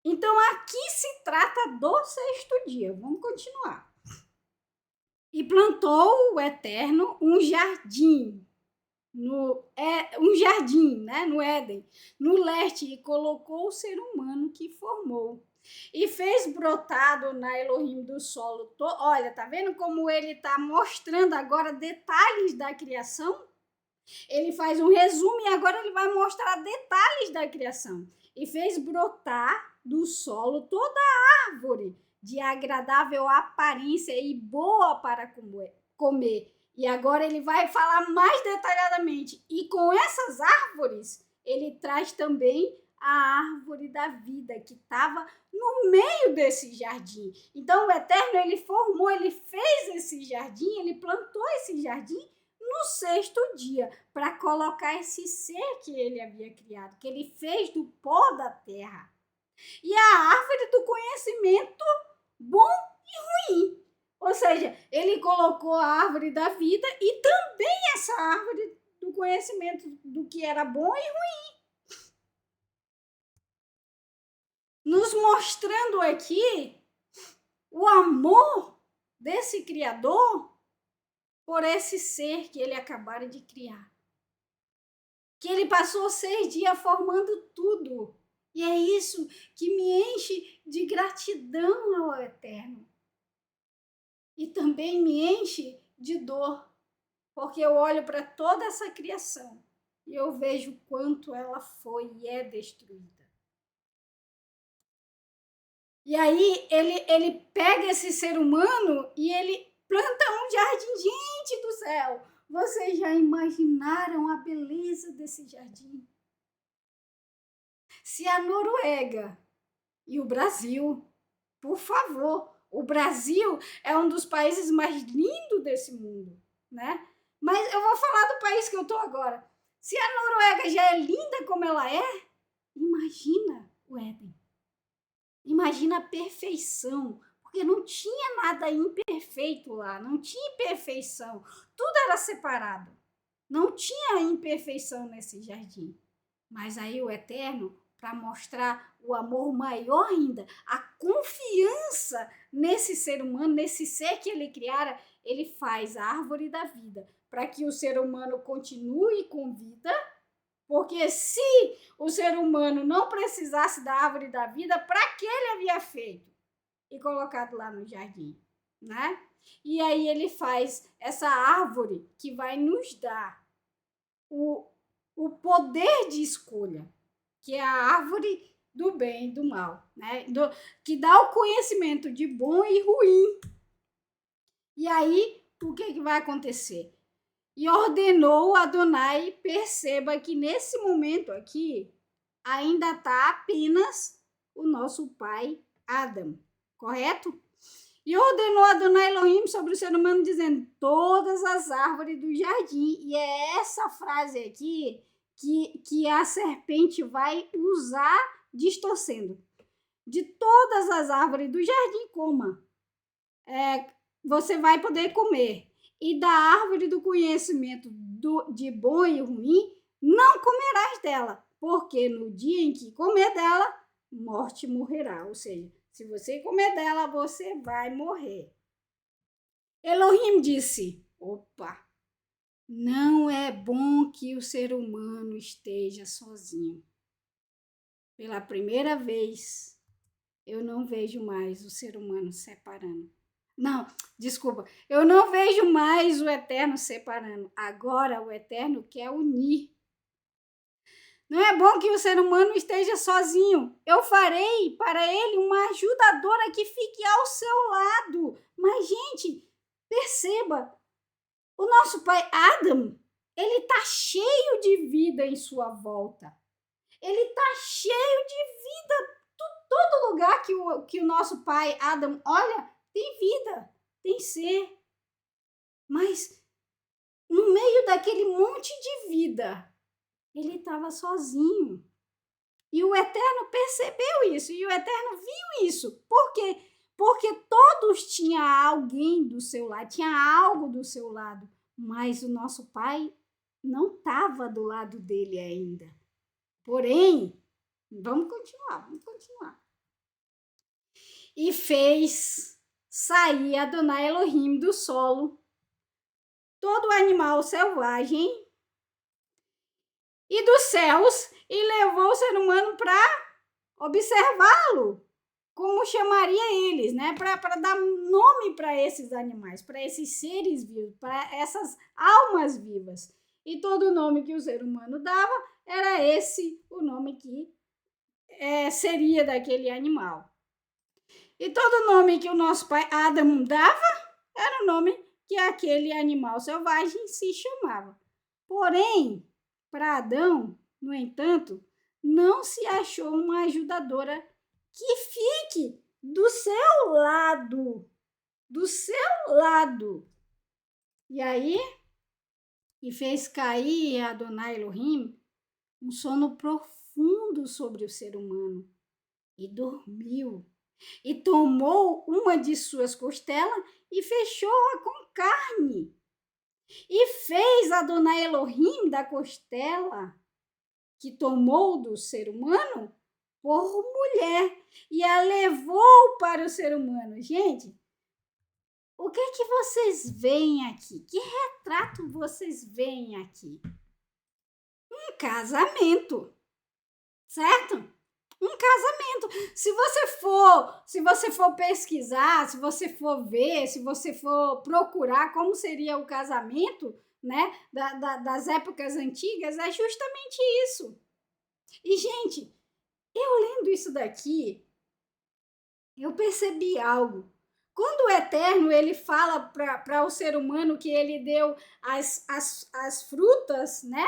Então, aqui se trata do 6º dia. Vamos continuar. E plantou o Eterno um jardim, né, no Éden, no leste, e colocou o ser humano que formou. E fez brotado na Elohim do solo. Olha, tá vendo como ele tá mostrando agora detalhes da criação? Ele faz um resumo e agora ele vai mostrar detalhes da criação. E fez brotar do solo toda a árvore de agradável aparência e boa para comer. E agora ele vai falar mais detalhadamente. E com essas árvores, ele traz também a árvore da vida, que estava no meio desse jardim. Então, o Eterno, ele formou, ele fez esse jardim, ele plantou esse jardim no 6º dia, para colocar esse ser que ele havia criado, que ele fez do pó da terra. E a árvore do conhecimento bom e ruim. Ou seja, ele colocou a árvore da vida e também essa árvore do conhecimento do que era bom e ruim. Nos mostrando aqui o amor desse Criador por esse ser que ele acabara de criar. Que ele passou 6 dias formando tudo. E é isso que me enche de gratidão ao Eterno. E também me enche de dor, porque eu olho para toda essa criação e eu vejo quanto ela foi e é destruída. E aí ele pega esse ser humano e ele planta um jardim. Gente do céu, vocês já imaginaram a beleza desse jardim? Se a Noruega e o Brasil, por favor, o Brasil é um dos países mais lindos desse mundo, né? Mas eu vou falar do país que eu tô agora. Se a Noruega já é linda como ela é, imagina o Éden. Imagina a perfeição, porque não tinha nada imperfeito lá, não tinha imperfeição, tudo era separado. Não tinha imperfeição nesse jardim. Mas aí o Eterno, para mostrar o amor maior ainda, a confiança nesse ser humano, nesse ser que ele criara, ele faz a árvore da vida, para que o ser humano continue com vida, porque se o ser humano não precisasse da árvore da vida, para que ele havia feito e colocado lá no jardim, né? E aí ele faz essa árvore que vai nos dar o poder de escolha, que é a árvore do bem e do mal, né? Que dá o conhecimento de bom e ruim. E aí, o que vai acontecer? E ordenou Adonai, perceba que nesse momento aqui, ainda está apenas o nosso pai Adam, correto? E ordenou Adonai Elohim sobre o ser humano, dizendo, todas as árvores do jardim. E é essa frase aqui que a serpente vai usar distorcendo. De todas as árvores do jardim, coma. Você vai poder comer. E da árvore do conhecimento de bom e ruim, não comerás dela, porque no dia em que comer dela, morte morrerá. Ou seja, se você comer dela, você vai morrer. Elohim disse, opa, não é bom que o ser humano esteja sozinho. Pela primeira vez, eu não vejo mais o ser humano separando. Não, desculpa, eu não vejo mais o Eterno separando. Agora o Eterno quer unir. Não é bom que o ser humano esteja sozinho. Eu farei para ele uma ajudadora que fique ao seu lado. Mas, gente, perceba, o nosso pai Adam, ele está cheio de vida em sua volta. Ele está cheio de vida. Todo lugar que o nosso pai Adam olha, tem vida, tem ser. Mas no meio daquele monte de vida, ele estava sozinho. E o Eterno percebeu isso, e o Eterno viu isso. Por quê? Porque todos tinham alguém do seu lado, tinha algo do seu lado. Mas o nosso pai não estava do lado dele ainda. Porém, vamos continuar. E fez sair Adonai Elohim do solo todo animal selvagem e dos céus e levou o ser humano para observá-lo, como chamaria eles, né? Para dar nome para esses animais, para esses seres vivos, para essas almas vivas. E todo o nome que o ser humano dava era esse o nome que seria daquele animal. E todo nome que o nosso pai Adam dava era o nome que aquele animal selvagem se chamava. Porém, para Adão, no entanto, não se achou uma ajudadora que fique do seu lado. Do seu lado. E aí, e fez cair Adonai Elohim um sono profundo sobre o ser humano. E dormiu. E tomou uma de suas costelas e fechou-a com carne. E fez Adonai Elohim da costela que tomou do ser humano por mulher e a levou para o ser humano. Gente, O que vocês veem aqui? Que retrato vocês veem aqui? Um casamento, certo? Um casamento. Se você for pesquisar, se você for ver, se você for procurar como seria o casamento, né, das épocas antigas, é justamente isso. E, gente, eu lendo isso daqui, eu percebi algo. Quando o Eterno ele fala para o ser humano que ele deu as frutas, né?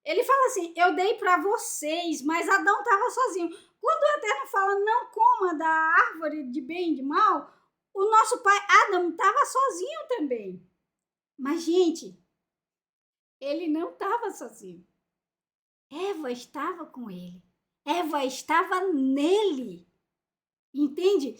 Ele fala assim, eu dei para vocês, mas Adão estava sozinho. Quando o Eterno fala, não coma da árvore de bem e de mal, o nosso pai Adão estava sozinho também. Mas, gente, ele não estava sozinho. Eva estava com ele. Eva estava nele. Entende?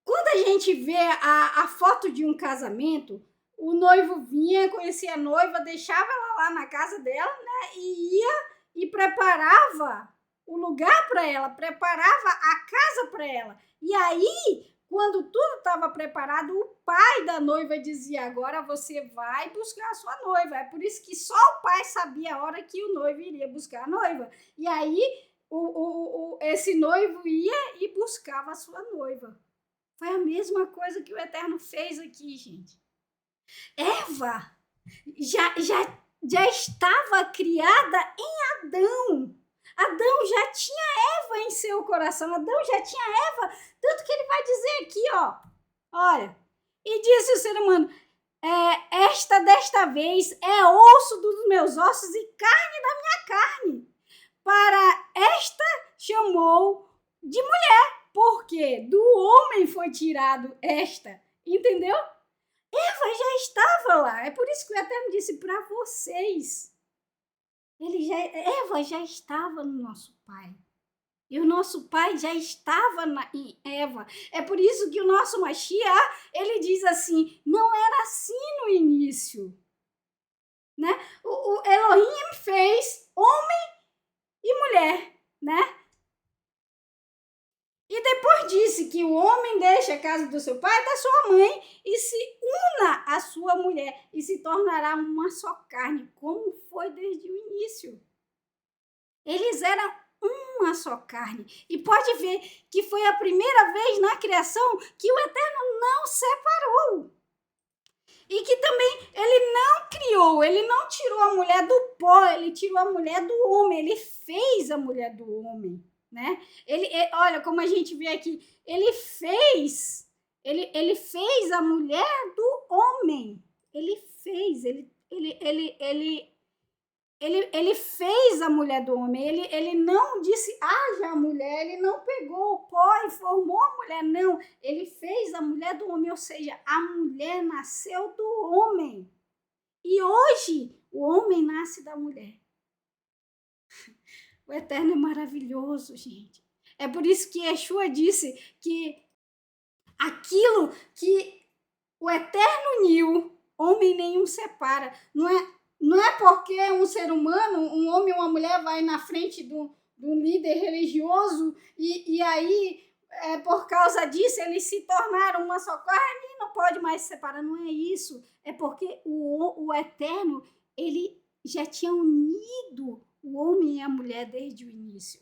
Quando a gente vê a foto de um casamento, o noivo vinha, conhecia a noiva, deixava ela lá na casa dela, né? E ia e preparava o lugar para ela, preparava a casa para ela. E aí, quando tudo estava preparado, o pai da noiva dizia, agora você vai buscar a sua noiva. É por isso que só o pai sabia a hora que o noivo iria buscar a noiva. E aí, esse noivo ia e buscava a sua noiva. Foi a mesma coisa que o Eterno fez aqui, gente. Eva já estava criada em Adão. Adão já tinha Eva em seu coração. Adão já tinha Eva. Tanto que ele vai dizer aqui, ó. Olha. E disse o ser humano, desta vez é osso dos meus ossos e carne da minha carne. Para esta chamou de mulher. Porque do homem foi tirado esta. Entendeu? Eva já estava lá. É por isso que o Eterno disse para vocês. Eva já estava no nosso pai. E o nosso pai já estava em Eva. É por isso que o nosso Mashiach, ele diz assim, não era assim no início. Né? O Elohim fez homem e mulher, né? E depois disse que o homem deixa a casa do seu pai e da sua mãe e se una à sua mulher e se tornará uma só carne, como foi desde o início. Eles eram uma só carne. E pode ver que foi a primeira vez na criação que o Eterno não separou. E que também ele não criou, ele não tirou a mulher do pó, ele tirou a mulher do homem, ele fez a mulher do homem. Né? Olha como a gente vê aqui, ele fez a mulher do homem, ele fez a mulher do homem, ele não disse, haja a mulher, ele não pegou o pó e formou a mulher, não, ele fez a mulher do homem, ou seja, a mulher nasceu do homem, e hoje o homem nasce da mulher. O Eterno é maravilhoso, gente. É por isso que Yeshua disse que aquilo que o Eterno uniu, homem nenhum separa. Não é porque um ser humano, um homem ou uma mulher vai na frente do líder religioso e aí, por causa disso, eles se tornaram uma só carne e não pode mais se separar. Não é isso. É porque o Eterno, ele já tinha unido o homem e a mulher desde o início.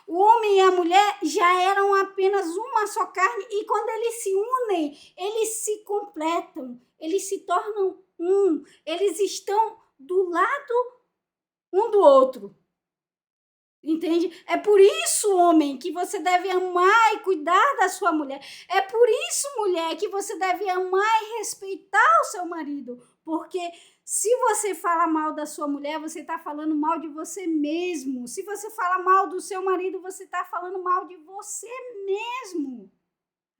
O homem e a mulher já eram apenas uma só carne e quando eles se unem, eles se completam, eles se tornam um, eles estão do lado um do outro. Entende? É por isso, homem, que você deve amar e cuidar da sua mulher. É por isso, mulher, que você deve amar e respeitar o seu marido. Porque se você fala mal da sua mulher, você está falando mal de você mesmo. Se você fala mal do seu marido, você está falando mal de você mesmo.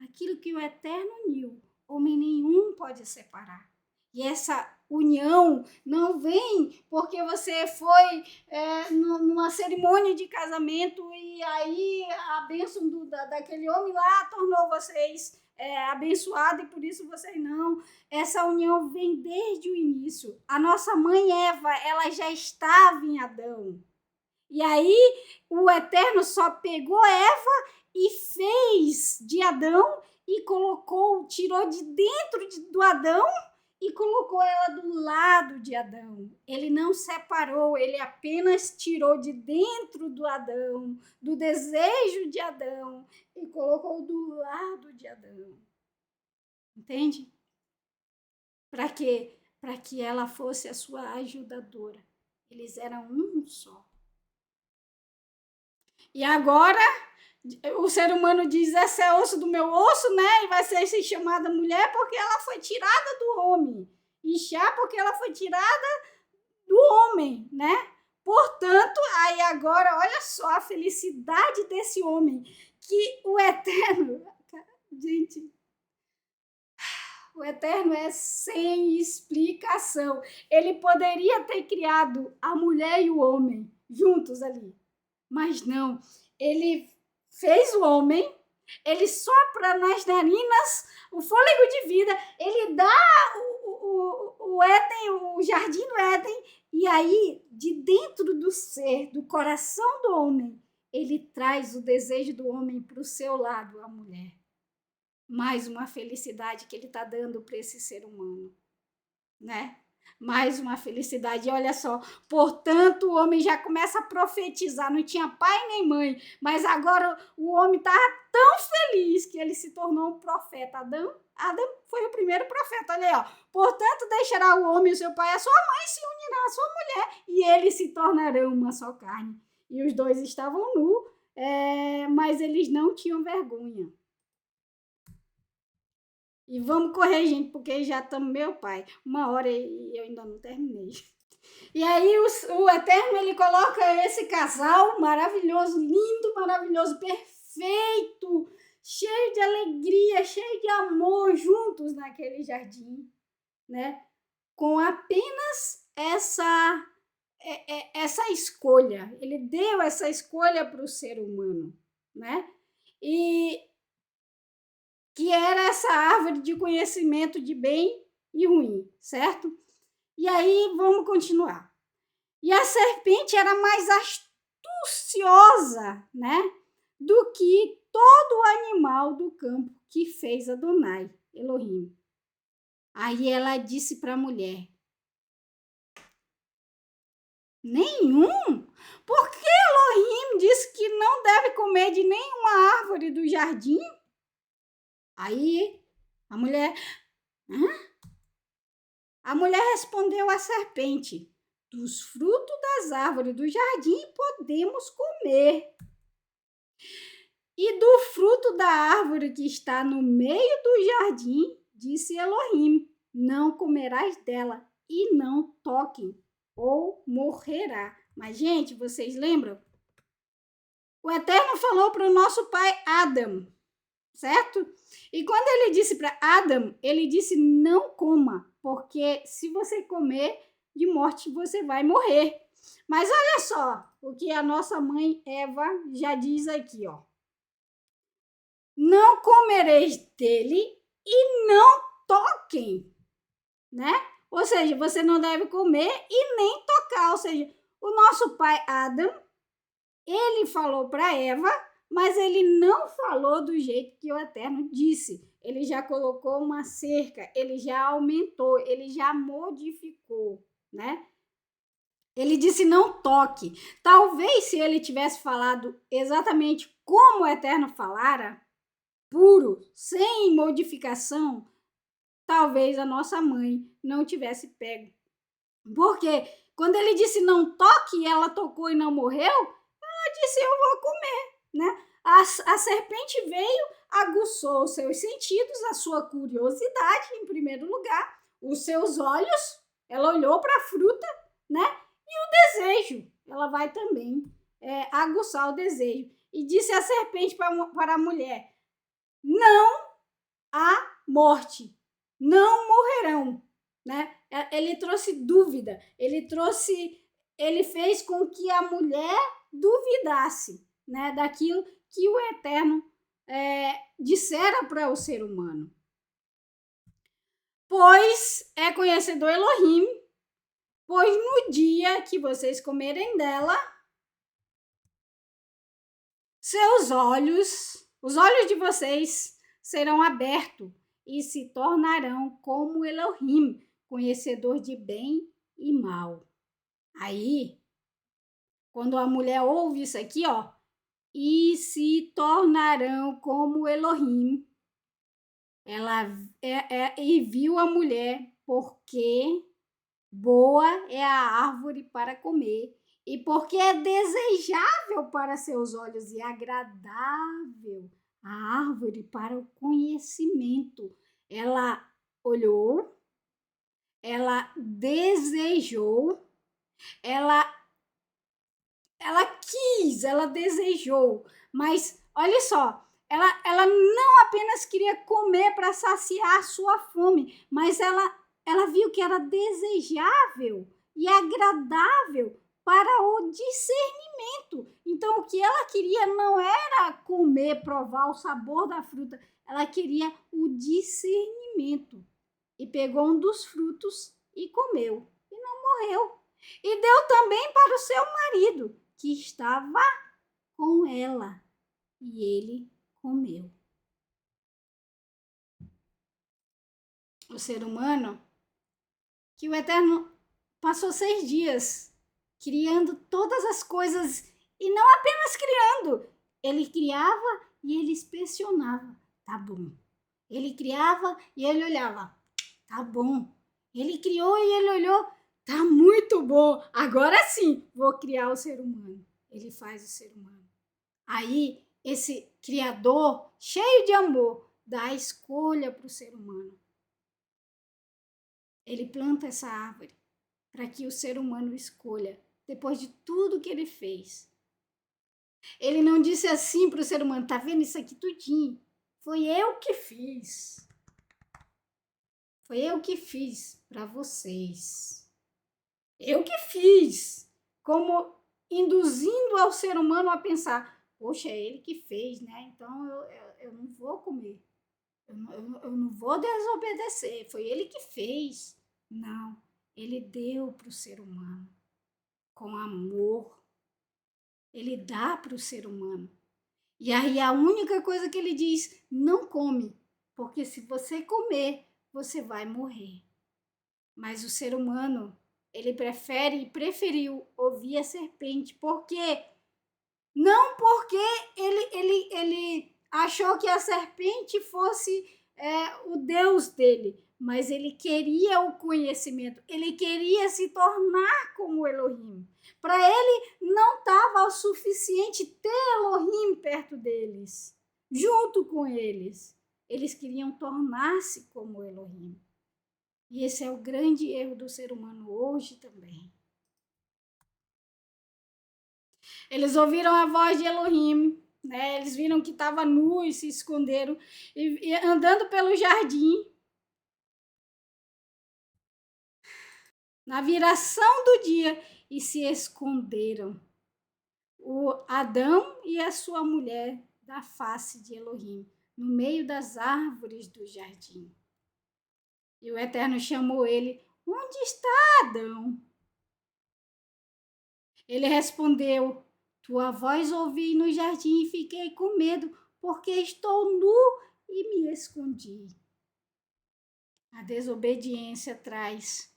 Aquilo que o Eterno uniu, homem nenhum pode separar. E essa união não vem porque você foi numa cerimônia de casamento e aí a bênção daquele homem lá tornou vocês abençoados e por isso vocês não. Essa união vem desde o início. A nossa mãe Eva, ela já estava em Adão. E aí o Eterno só pegou Eva e fez de Adão e tirou de dentro do Adão e colocou ela do lado de Adão. Ele não separou, ele apenas tirou de dentro do Adão, do desejo de Adão, e colocou do lado de Adão. Entende? Para quê? Para que ela fosse a sua ajudadora. Eles eram um só. E agora, o ser humano diz, essa é osso do meu osso, né? E vai ser chamada mulher porque ela foi tirada do homem. E chá porque ela foi tirada do homem, né? Portanto, aí agora, olha só a felicidade desse homem, que o Eterno, gente, o Eterno é sem explicação. Ele poderia ter criado a mulher e o homem juntos ali, mas não. Ele fez o homem, ele sopra nas narinas o fôlego de vida, ele dá o Éden, o jardim do Éden, e aí, de dentro do ser, do coração do homem, ele traz o desejo do homem para o seu lado, a mulher. Mais uma felicidade que ele está dando para esse ser humano, né? Mais uma felicidade. E olha só, portanto, o homem já começa a profetizar. Não tinha pai nem mãe, mas agora o homem estava tão feliz que ele se tornou um profeta. Adão foi o primeiro profeta. Olha aí, ó. Portanto, deixará o homem o seu pai e a sua mãe, se unirá à sua mulher, e eles se tornarão uma só carne. E os dois estavam nus, mas eles não tinham vergonha. E vamos correr, gente, porque já estamos, meu pai, 1 hora e eu ainda não terminei. E aí o Eterno, ele coloca esse casal maravilhoso, lindo, maravilhoso, perfeito, cheio de alegria, cheio de amor, juntos naquele jardim, né? Com apenas essa escolha. Ele deu essa escolha para o ser humano, né? E que era essa árvore de conhecimento de bem e ruim, certo? E aí, vamos continuar. E a serpente era mais astuciosa, né, do que todo animal do campo que fez Adonai, Elohim. Aí ela disse para a mulher, nenhum? Por que Elohim disse que não deve comer de nenhuma árvore do jardim? Aí a mulher... A mulher respondeu à serpente, dos frutos das árvores do jardim podemos comer. E do fruto da árvore que está no meio do jardim, disse Elohim, não comerás dela e não toquem, ou morrerá. Mas, gente, vocês lembram? O Eterno falou para o nosso pai Adão, certo? E quando ele disse para Adão, ele disse não coma, porque se você comer, de morte você vai morrer. Mas olha só o que a nossa mãe Eva já diz aqui, ó. Não comereis dele e não toquem, né? Ou seja, você não deve comer e nem tocar. Ou seja, o nosso pai Adão, ele falou para Eva, mas ele não falou do jeito que o Eterno disse. Ele já colocou uma cerca, ele já aumentou, ele já modificou, né? Ele disse não toque. Talvez se ele tivesse falado exatamente como o Eterno falara, puro, sem modificação, talvez a nossa mãe não tivesse pego. Porque quando ele disse não toque e ela tocou e não morreu, ela disse eu vou comer, né? A serpente veio, aguçou os seus sentidos, a sua curiosidade, em primeiro lugar, os seus olhos, ela olhou para a fruta, né? E o desejo, ela vai também aguçar o desejo. E disse a serpente para a mulher, não há morte, não morrerão, né? Ele trouxe dúvida, ele fez com que a mulher duvidasse, né, daquilo que o Eterno dissera para o ser humano. Pois é conhecedor Elohim, pois no dia que vocês comerem dela, os olhos de vocês serão abertos e se tornarão como Elohim, conhecedor de bem e mal. Aí, quando a mulher ouve isso aqui, ó, e se tornarão como Elohim, ela e viu a mulher, porque boa é a árvore para comer, e porque é desejável para seus olhos e agradável a árvore para o conhecimento. Ela olhou, ela desejou, ela quis, ela desejou, mas olha só, ela não apenas queria comer para saciar sua fome, mas ela viu que era desejável e agradável para o discernimento. Então, o que ela queria não era comer, provar o sabor da fruta, ela queria o discernimento. E pegou um dos frutos e comeu, e não morreu. E deu também para o seu marido, que estava com ela, e ele comeu. O ser humano, que o Eterno passou 6 dias criando todas as coisas, e não apenas criando, ele criava e ele inspecionava. Tá bom. Ele criava e ele olhava. Tá bom. Ele criou e ele olhou. Tá muito bom. Agora sim, vou criar o ser humano. Ele faz o ser humano. Aí, esse Criador, cheio de amor, dá a escolha para o ser humano. Ele planta essa árvore para que o ser humano escolha, depois de tudo que ele fez. Ele não disse assim para o ser humano, tá vendo isso aqui tudinho? Foi eu que fiz. Foi eu que fiz para vocês. Eu que fiz. Como induzindo ao ser humano a pensar, poxa, é ele que fez, né? Então eu não vou comer. Eu não vou desobedecer. Foi ele que fez. Não. Ele deu para o ser humano com amor. Ele dá para o ser humano. E aí a única coisa que ele diz, não come, porque se você comer, você vai morrer. Mas o ser humano, ele prefere e preferiu ouvir a serpente, porque não porque ele achou que a serpente fosse o Deus dele, mas ele queria o conhecimento, ele queria se tornar como Elohim. Para ele não estava o suficiente ter Elohim perto deles, junto com eles. Eles queriam tornar-se como Elohim. E esse é o grande erro do ser humano hoje também. Eles ouviram a voz de Elohim, né? Eles viram que estava nu e se esconderam. E andando pelo jardim, na viração do dia, e se esconderam. O Adão e a sua mulher da face de Elohim, no meio das árvores do jardim. E o Eterno chamou ele, onde está Adão? Ele respondeu, tua voz ouvi no jardim e fiquei com medo, porque estou nu e me escondi. A desobediência traz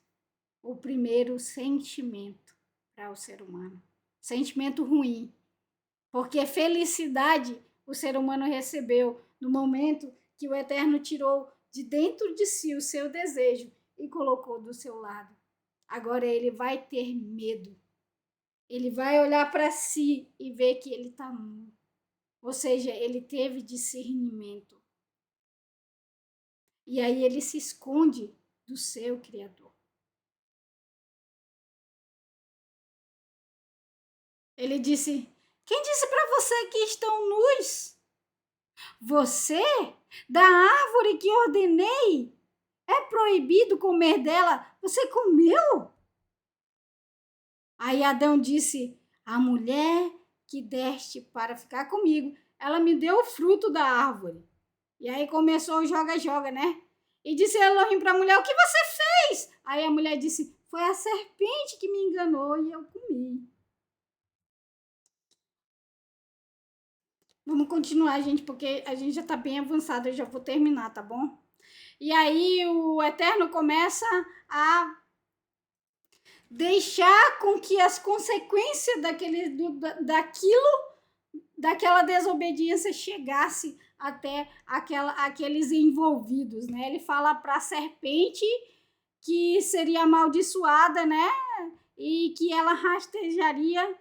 o primeiro sentimento para o ser humano. Sentimento ruim. Porque felicidade o ser humano recebeu no momento que o Eterno tirou de dentro de si o seu desejo e colocou do seu lado. Agora ele vai ter medo. Ele vai olhar para si e ver que ele está nu. Ou seja, ele teve discernimento. E aí ele se esconde do seu Criador. Ele disse, quem disse para você que estão nus? Você? Da árvore que ordenei? É proibido comer dela? Você comeu? Aí Adão disse, a mulher que deste para ficar comigo, ela me deu o fruto da árvore. E aí começou o joga-joga, né? E disse Elohim para a mulher, o que você fez? Aí a mulher disse, foi a serpente que me enganou e eu comi. Vamos continuar, gente, porque a gente já tá bem avançado, eu já vou terminar, tá bom? E aí o Eterno começa a deixar com que as consequências daquela desobediência chegasse até aqueles envolvidos, né? Ele fala para a serpente que seria amaldiçoada, né? E que ela rastejaria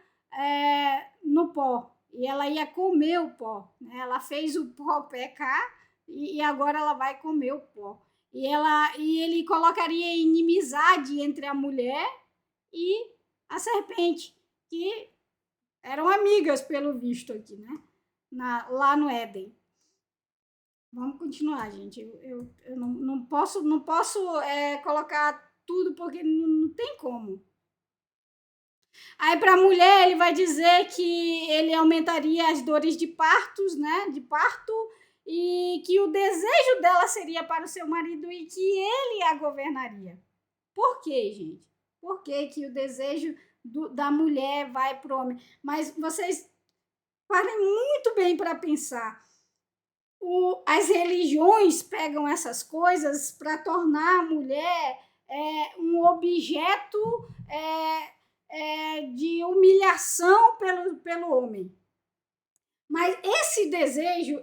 no pó. E ela ia comer o pó. Né? Ela fez o pó pecar e agora ela vai comer o pó. E ele colocaria inimizade entre a mulher e a serpente, que eram amigas, pelo visto aqui, né? Lá no Éden. Vamos continuar, gente. Eu não posso colocar tudo porque não tem como. Aí para a mulher ele vai dizer que ele aumentaria as dores de partos, né? De parto, e que o desejo dela seria para o seu marido e que ele a governaria. Por quê, gente? Por que o desejo da mulher vai para o homem? Mas vocês parem muito bem para pensar. As religiões pegam essas coisas para tornar a mulher um objeto de humilhação pelo homem. Mas esse desejo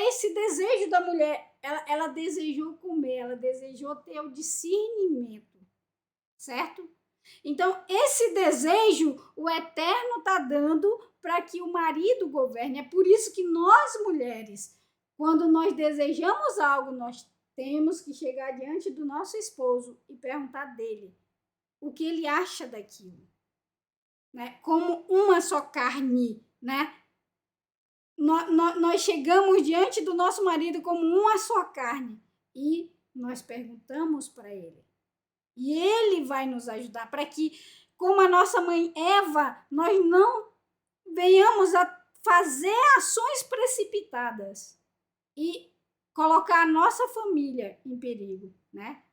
esse desejo da mulher. Ela desejou comer, ela desejou ter o discernimento, certo? Então, esse desejo o Eterno está dando para que o marido governe. É por isso que nós, mulheres, quando nós desejamos algo, nós temos que chegar diante do nosso esposo e perguntar dele o que ele acha daquilo. Né? Como uma só carne, né? Nós chegamos diante do nosso marido como uma só carne e nós perguntamos para ele. E ele vai nos ajudar para que, como a nossa mãe Eva, nós não venhamos a fazer ações precipitadas e colocar a nossa família em perigo, né?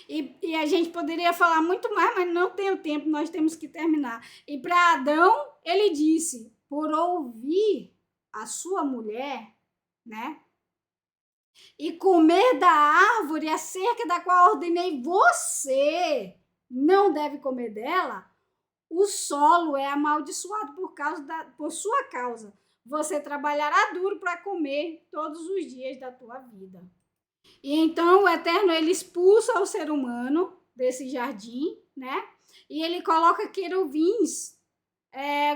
E a gente poderia falar muito mais, mas não tenho tempo, nós temos que terminar. E para Adão, ele disse, por ouvir a sua mulher, né? E comer da árvore acerca da qual ordenei você não deve comer dela, o solo é amaldiçoado por sua causa. Você trabalhará duro para comer todos os dias da tua vida. E então o Eterno ele expulsa o ser humano desse jardim, né? E ele coloca querubins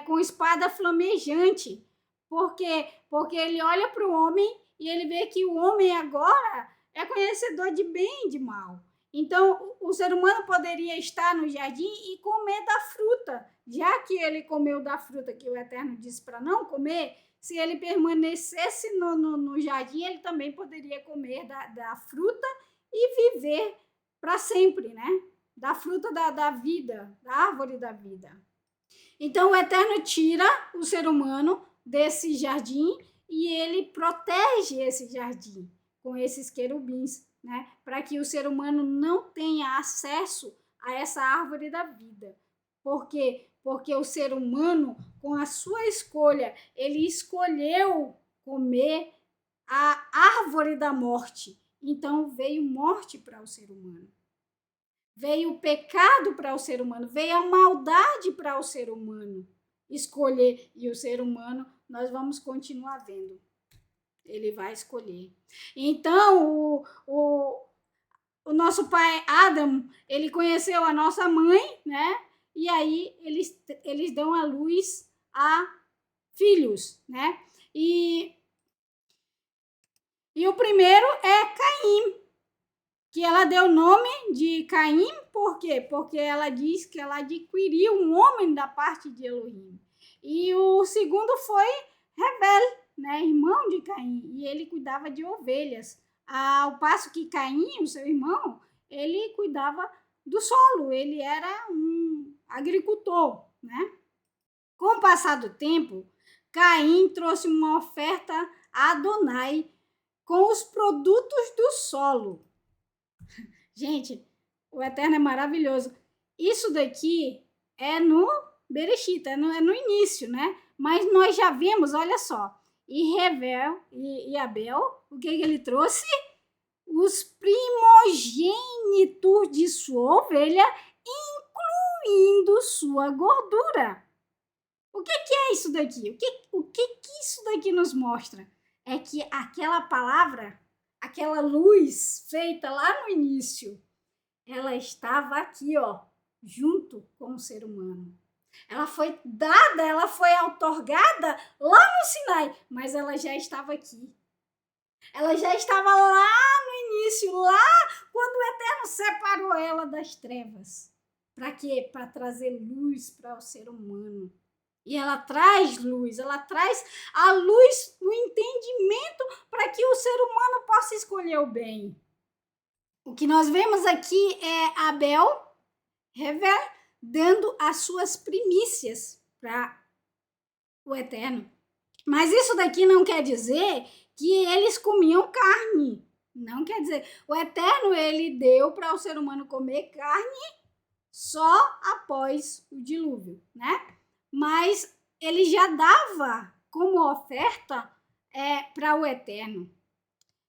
com espada flamejante. Por quê? Porque ele olha para o homem e ele vê que o homem agora é conhecedor de bem e de mal. Então, o ser humano poderia estar no jardim e comer da fruta. Já que ele comeu da fruta que o Eterno disse para não comer, se ele permanecesse no jardim, ele também poderia comer da fruta e viver para sempre, né? Da fruta da vida, da árvore da vida. Então, o Eterno tira o ser humano desse jardim e ele protege esse jardim com esses querubins, né? Para que o ser humano não tenha acesso a essa árvore da vida. Por quê? Porque o ser humano, com a sua escolha, ele escolheu comer a árvore da morte. Então, veio morte para o ser humano. Veio o pecado para o ser humano, veio a maldade para o ser humano escolher. E o ser humano, nós vamos continuar vendo. Ele vai escolher. Então, o nosso pai Adão, ele conheceu a nossa mãe, né? E aí eles dão à luz a filhos, né? E o primeiro é Caim, que ela deu o nome de Caim, por quê? Porque ela diz que ela adquiriu um homem da parte de Elohim. E o segundo foi Rebel, né, irmão de Caim, e ele cuidava de ovelhas. Ao passo que Caim, o seu irmão, ele cuidava do solo, ele era um agricultor, né? Com o passar do tempo, Caim trouxe uma oferta a Adonai com os produtos do solo. Gente, o Eterno é maravilhoso. Isso daqui é no Bereshit, é no início, né? Mas nós já vimos, olha só, e Abel, o que ele trouxe? Os primogênitos de sua ovelha, incluindo sua gordura. O que é isso daqui? O que isso daqui nos mostra? É que aquela palavra, aquela luz feita lá no início, ela estava aqui, ó, junto com o ser humano. Ela foi dada, ela foi outorgada lá no Sinai, mas ela já estava aqui. Ela já estava lá no início, lá quando o Eterno separou ela das trevas. Para quê? Para trazer luz para o ser humano. E ela traz luz, ela traz a luz no entendimento para que o ser humano possa escolher o bem. O que nós vemos aqui é Abel, dando as suas primícias para o Eterno. Mas isso daqui não quer dizer que eles comiam carne. Não quer dizer. O Eterno, ele deu para o ser humano comer carne só após o dilúvio, né? Mas ele já dava como oferta para o Eterno.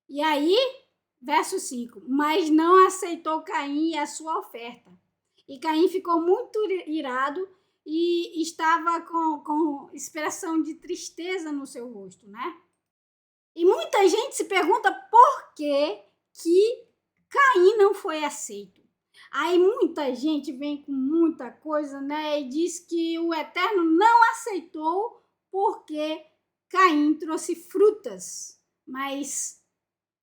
E aí, verso 5, mas não aceitou Caim e a sua oferta. E Caim ficou muito irado e estava com expressão de tristeza no seu rosto, né? E muita gente se pergunta por que Caim não foi aceito. Aí muita gente vem com muita coisa, né? E diz que o Eterno não aceitou porque Caim trouxe frutas. Mas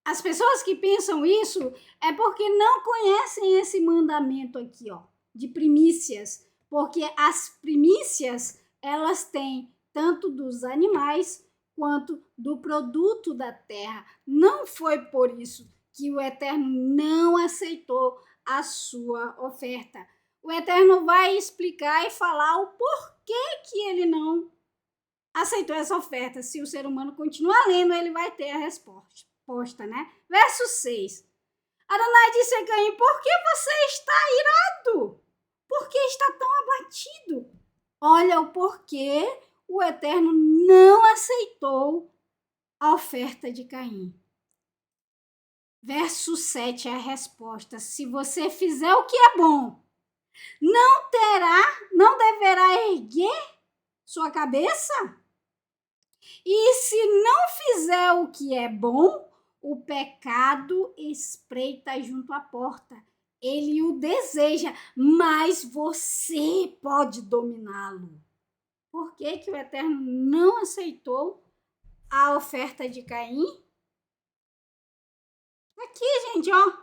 as pessoas que pensam isso é porque não conhecem esse mandamento aqui, ó, de primícias. Porque as primícias, elas têm tanto dos animais quanto do produto da terra. Não foi por isso que o Eterno não aceitou a sua oferta. O Eterno vai explicar e falar o porquê que ele não aceitou essa oferta. Se o ser humano continuar lendo, ele vai ter a resposta, né? Verso 6. Adonai disse a Caim, por que você está irado? Por que está tão abatido? Olha o porquê o Eterno não aceitou a oferta de Caim. Verso 7 é a resposta. Se você fizer o que é bom, não deverá erguer sua cabeça? E se não fizer o que é bom, o pecado espreita junto à porta. Ele o deseja, mas você pode dominá-lo. Por que o Eterno não aceitou a oferta de Caim? Aqui, gente, ó.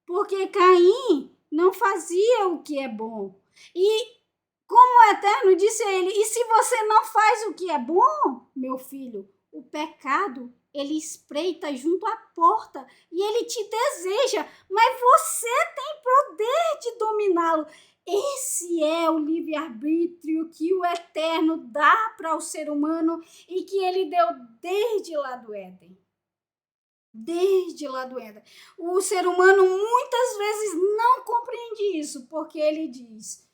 Porque Caim não fazia o que é bom. E como o Eterno disse a ele, e se você não faz o que é bom, meu filho, o pecado, ele espreita junto à porta e ele te deseja, mas você tem poder de dominá-lo. Esse é o livre-arbítrio que o Eterno dá para o ser humano e que ele deu desde lá do Éden. Desde lá do Éden. O ser humano muitas vezes não compreende isso, porque ele diz,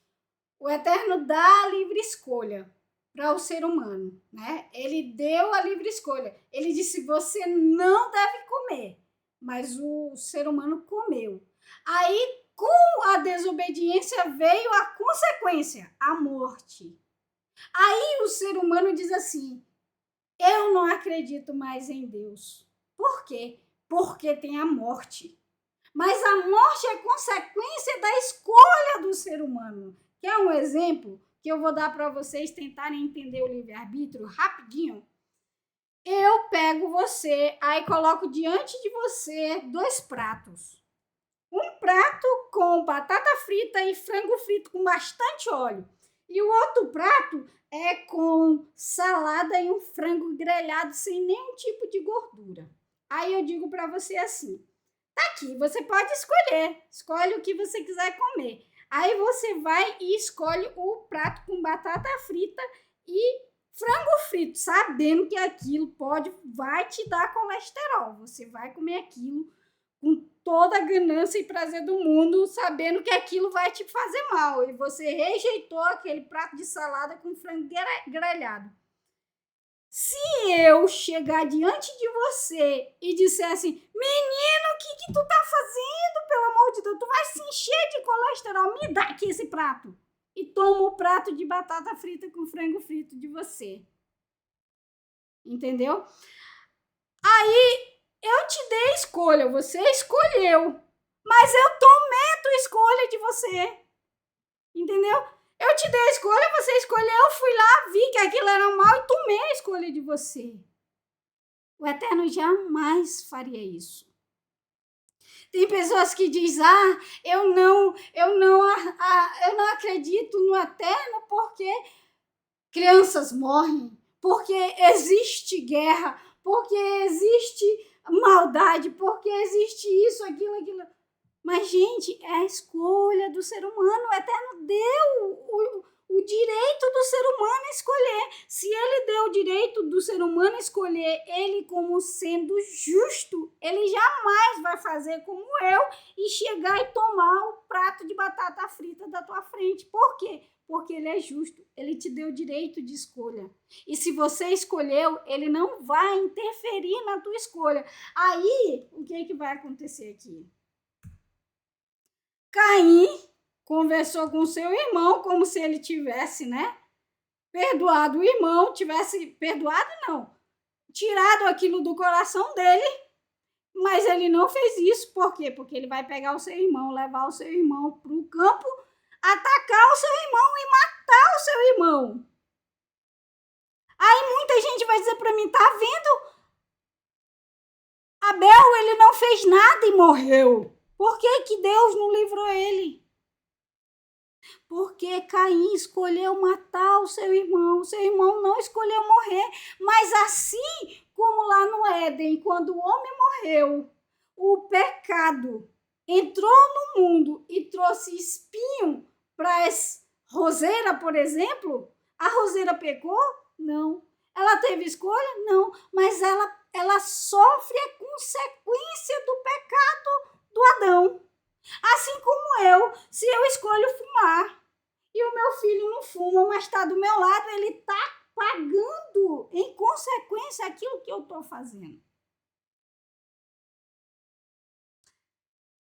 o Eterno dá a livre escolha para o ser humano, né? Ele deu a livre escolha. Ele disse, você não deve comer, mas o ser humano comeu. Aí, com a desobediência, veio a consequência, a morte. Aí o ser humano diz assim, eu não acredito mais em Deus. Por quê? Porque tem a morte. Mas a morte é consequência da escolha do ser humano. Quer um exemplo que eu vou dar para vocês tentarem entender o livre-arbítrio rapidinho? Eu pego você, aí coloco diante de você 2 pratos. Um prato com batata frita e frango frito com bastante óleo. E o outro prato é com salada e um frango grelhado sem nenhum tipo de gordura. Aí eu digo para você assim, tá aqui, você pode escolhe o que você quiser comer. Aí você vai e escolhe o prato com batata frita e frango frito, sabendo que aquilo vai te dar colesterol. Você vai comer aquilo com toda a ganância e prazer do mundo, sabendo que aquilo vai te fazer mal. E você rejeitou aquele prato de salada com frango grelhado. Se eu eu chegar diante de você e disser assim, menino, o que tu tá fazendo, pelo amor de Deus? Tu vai se encher de colesterol, me dá aqui esse prato. E toma o prato de batata frita com frango frito de você. Entendeu? Aí, eu te dei a escolha, você escolheu. Mas eu tomei a tua escolha de você. Entendeu? Eu te dei a escolha, você escolheu, eu fui lá, vi que aquilo era mal e tomei a escolha de você. O Eterno jamais faria isso. Tem pessoas que dizem, eu não acredito no Eterno porque crianças morrem, porque existe guerra, porque existe maldade, porque existe isso, aquilo. Mas, gente, é a escolha do ser humano. O Eterno deu o direito do ser humano escolher. Se ele deu o direito do ser humano escolher ele como sendo justo, ele jamais vai fazer como eu e chegar e tomar o prato de batata frita da tua frente. Por quê? Porque ele é justo. Ele te deu o direito de escolha. E se você escolheu, ele não vai interferir na tua escolha. Aí, o que vai acontecer aqui? Caim conversou com seu irmão como se ele tivesse, perdoado o irmão, tirado aquilo do coração dele, mas ele não fez isso. Por quê? Porque ele vai pegar o seu irmão, levar o seu irmão para o campo, atacar o seu irmão e matar o seu irmão. Aí muita gente vai dizer para mim, tá vendo? Abel, ele não fez nada e morreu. Por que Deus não livrou ele? Porque Caim escolheu matar o seu irmão não escolheu morrer. Mas assim como lá no Éden, quando o homem morreu, o pecado entrou no mundo e trouxe espinho para as roseira, por exemplo, a roseira pecou? Não. Ela teve escolha? Não. Mas ela sofre a consequência do pecado do Adão. Assim como eu, se eu escolho fumar e o meu filho não fuma, mas está do meu lado, ele está pagando em consequência aquilo que eu estou fazendo.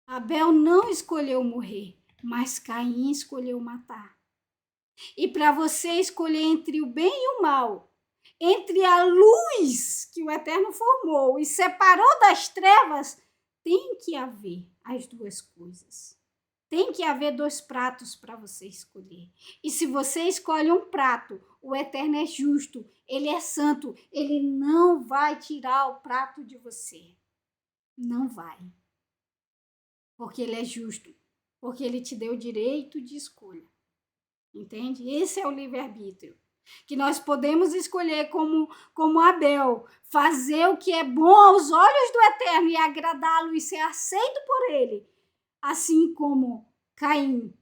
Abel não escolheu morrer, mas Caim escolheu matar. E para você escolher entre o bem e o mal, entre a luz que o Eterno formou e separou das trevas, tem que haver as duas coisas. Tem que haver dois pratos para você escolher. E se você escolhe um prato, o Eterno é justo, ele é santo, ele não vai tirar o prato de você. Não vai. Porque ele é justo, porque ele te deu o direito de escolha. Entende? Esse é o livre-arbítrio. Que nós podemos escolher como Abel, fazer o que é bom aos olhos do Eterno e agradá-lo e ser aceito por ele. Assim como Caim,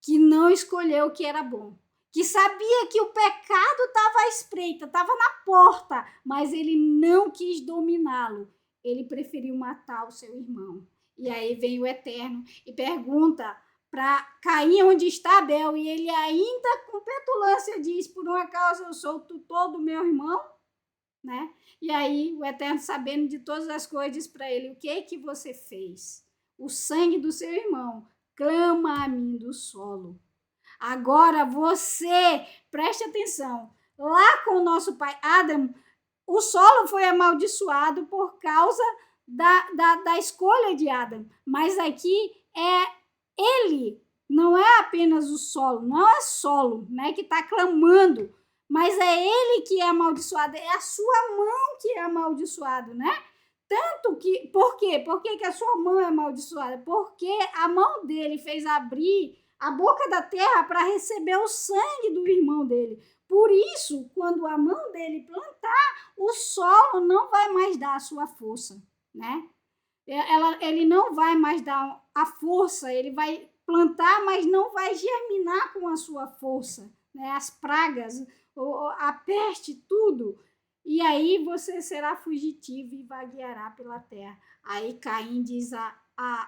que não escolheu o que era bom, que sabia que o pecado estava à espreita, estava na porta, mas ele não quis dominá-lo. Ele preferiu matar o seu irmão. E aí vem o Eterno e pergunta para Caim onde está Abel, e ele ainda com petulância diz, por uma causa eu sou o tutor do meu irmão, E aí o Eterno, sabendo de todas as coisas, diz para ele, o que você fez? O sangue do seu irmão clama a mim do solo. Agora você, preste atenção, lá com o nosso pai Adão, o solo foi amaldiçoado por causa da escolha de Adão, mas aqui é ele, não é apenas o solo, não é solo, que está clamando, mas é ele que é amaldiçoado, é a sua mão que é amaldiçoada, Tanto que, por quê? Por que a sua mão é amaldiçoada? Porque a mão dele fez abrir a boca da terra para receber o sangue do irmão dele. Por isso, quando a mão dele plantar, o solo não vai mais dar a sua força, Ele não vai mais dar a força, ele vai plantar, mas não vai germinar com a sua força, As pragas, a peste, tudo. E aí você será fugitivo e vagueará pela terra. Aí Caim diz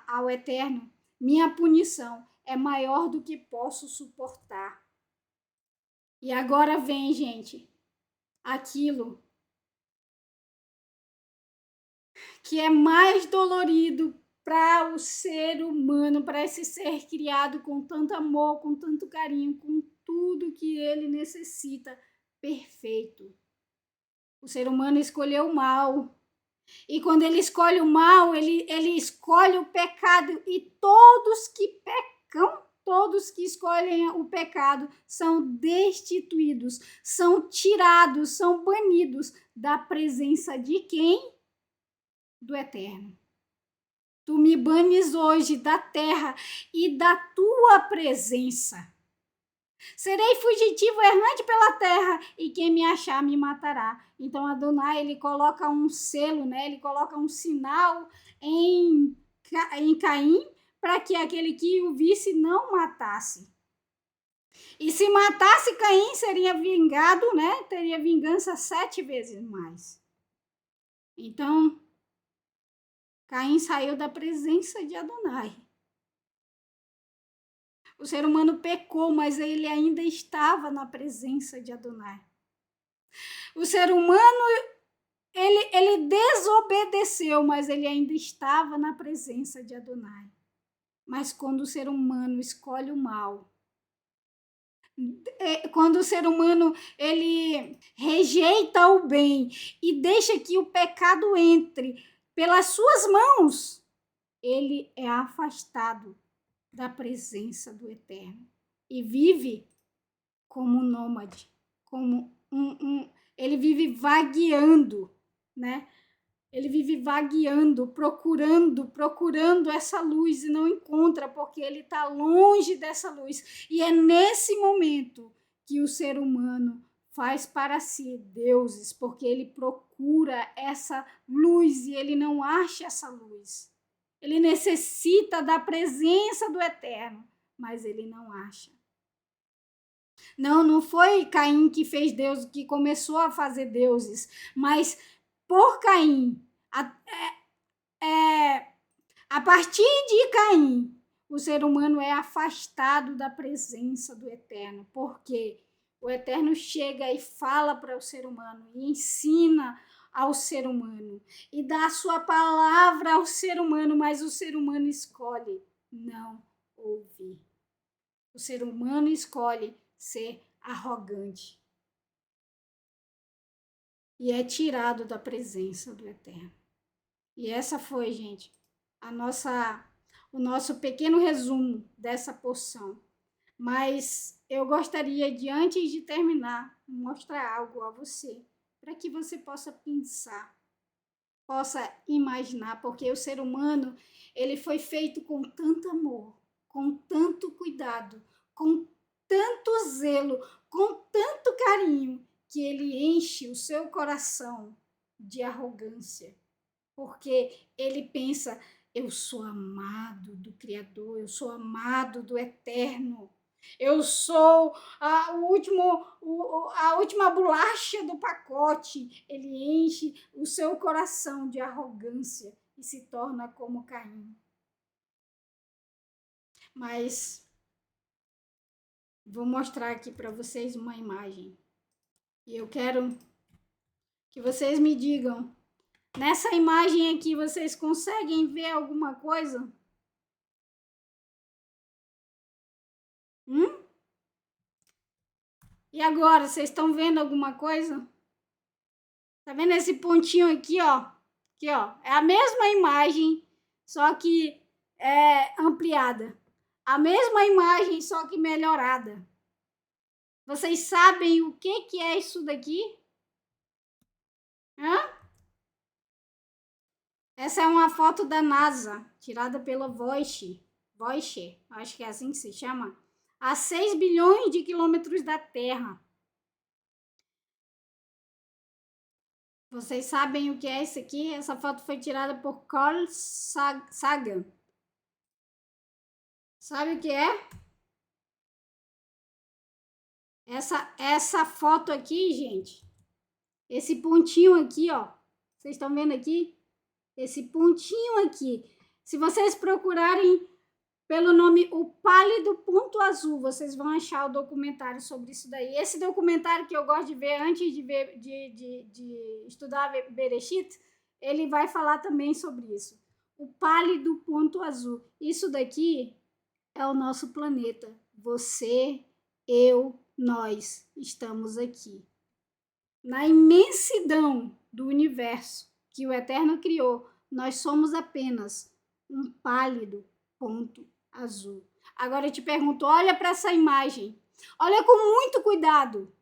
ao Eterno, minha punição é maior do que posso suportar. E agora vem, gente, aquilo que é mais dolorido para o ser humano, para esse ser criado com tanto amor, com tanto carinho, com tudo que ele necessita, perfeito. O ser humano escolheu o mal. E quando ele escolhe o mal, ele escolhe o pecado. E todos que pecam, todos que escolhem o pecado, são destituídos, são tirados, são banidos da presença de quem? Do Eterno. Tu me banes hoje da terra e da tua presença. Serei fugitivo errante pela terra e quem me achar me matará. Então Adonai, ele coloca um selo, né? Ele coloca um sinal em Caim para que aquele que o visse não matasse. E se matasse Caim, seria vingado, né? Teria vingança 7 vezes mais. Então, Caim saiu da presença de Adonai. O ser humano pecou, mas ele ainda estava na presença de Adonai. O ser humano, ele desobedeceu, mas ele ainda estava na presença de Adonai. Mas quando o ser humano escolhe o mal, quando o ser humano ele rejeita o bem e deixa que o pecado entre pelas suas mãos, ele é afastado da presença do Eterno e vive como um nômade, como ele vive vagueando, né? Ele vive vagueando, procurando essa luz e não encontra porque ele está longe dessa luz. E é nesse momento que o ser humano faz para si deuses, porque ele procura essa luz e ele não acha essa luz. Ele necessita da presença do Eterno, mas ele não acha. Não foi Caim que fez Deus, que começou a fazer deuses, mas por Caim, a partir de Caim, o ser humano é afastado da presença do Eterno, porque o Eterno chega e fala para o ser humano e ensina ao ser humano e dá a sua palavra ao ser humano, mas o ser humano escolhe não ouvir. O ser humano escolhe ser arrogante e é tirado da presença do Eterno. E essa foi, gente, o nosso pequeno resumo dessa porção. Mas eu gostaria de, antes de terminar, mostrar algo a você, para que você possa pensar, possa imaginar, porque o ser humano, ele foi feito com tanto amor, com tanto cuidado, com tanto zelo, com tanto carinho, que ele enche o seu coração de arrogância, porque ele pensa, eu sou amado do Criador, eu sou amado do Eterno, eu sou a última bolacha do pacote. Ele enche o seu coração de arrogância e se torna como Caim. Mas vou mostrar aqui para vocês uma imagem. E eu quero que vocês me digam, nessa imagem aqui, vocês conseguem ver alguma coisa? E agora, vocês estão vendo alguma coisa? Tá vendo esse pontinho aqui, ó? Aqui, ó. É a mesma imagem, só que ampliada. A mesma imagem, só que melhorada. Vocês sabem o que é isso daqui? Hã? Essa é uma foto da NASA, tirada pela Voyager, acho que é assim que se chama, a 6 bilhões de quilômetros da Terra. Vocês sabem o que é isso aqui? Essa foto foi tirada por Carl Sagan. Sabe o que é? Essa foto aqui, gente, esse pontinho aqui, ó, vocês estão vendo aqui? Esse pontinho aqui, se vocês procurarem pelo nome O Pálido Ponto Azul, vocês vão achar o documentário sobre isso daí. Esse documentário que eu gosto de ver antes de estudar Bereshit, ele vai falar também sobre isso. O pálido ponto azul. Isso daqui é o nosso planeta. Você, eu, nós estamos aqui. Na imensidão do universo que o Eterno criou, nós somos apenas um pálido ponto azul. Agora eu te pergunto, olha para essa imagem. Olha com muito cuidado.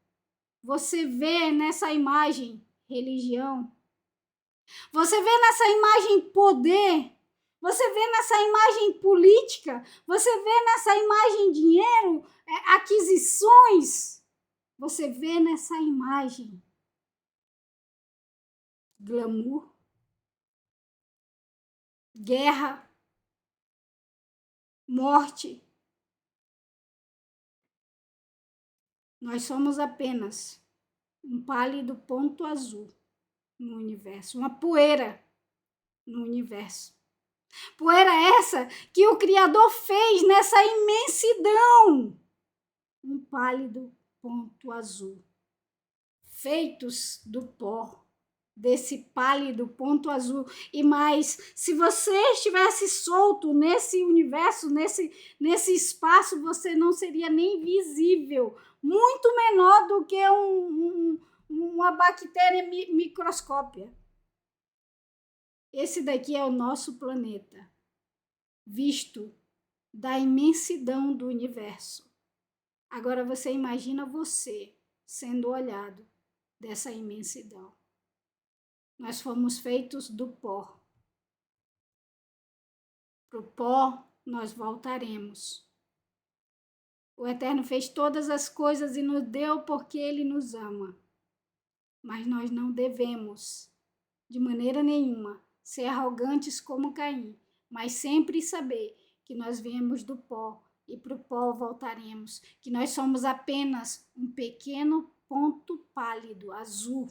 Você vê nessa imagem religião? Você vê nessa imagem poder? Você vê nessa imagem política? Você vê nessa imagem dinheiro, aquisições? Você vê nessa imagem glamour, guerra, morte? Nós somos apenas um pálido ponto azul no universo, uma poeira no universo. Poeira essa que o Criador fez nessa imensidão. Um pálido ponto azul. Feitos do pó desse pálido ponto azul. E mais, se você estivesse solto nesse universo, nesse espaço, você não seria nem visível. Muito menor do que uma bactéria microscópia. Esse daqui é o nosso planeta, visto da imensidão do universo. Agora você imagina você sendo olhado dessa imensidão. Nós fomos feitos do pó. Para o pó nós voltaremos. O Eterno fez todas as coisas e nos deu porque Ele nos ama. Mas nós não devemos, de maneira nenhuma, ser arrogantes como Caim, mas sempre saber que nós viemos do pó e para o pó voltaremos, que nós somos apenas um pequeno ponto pálido, azul,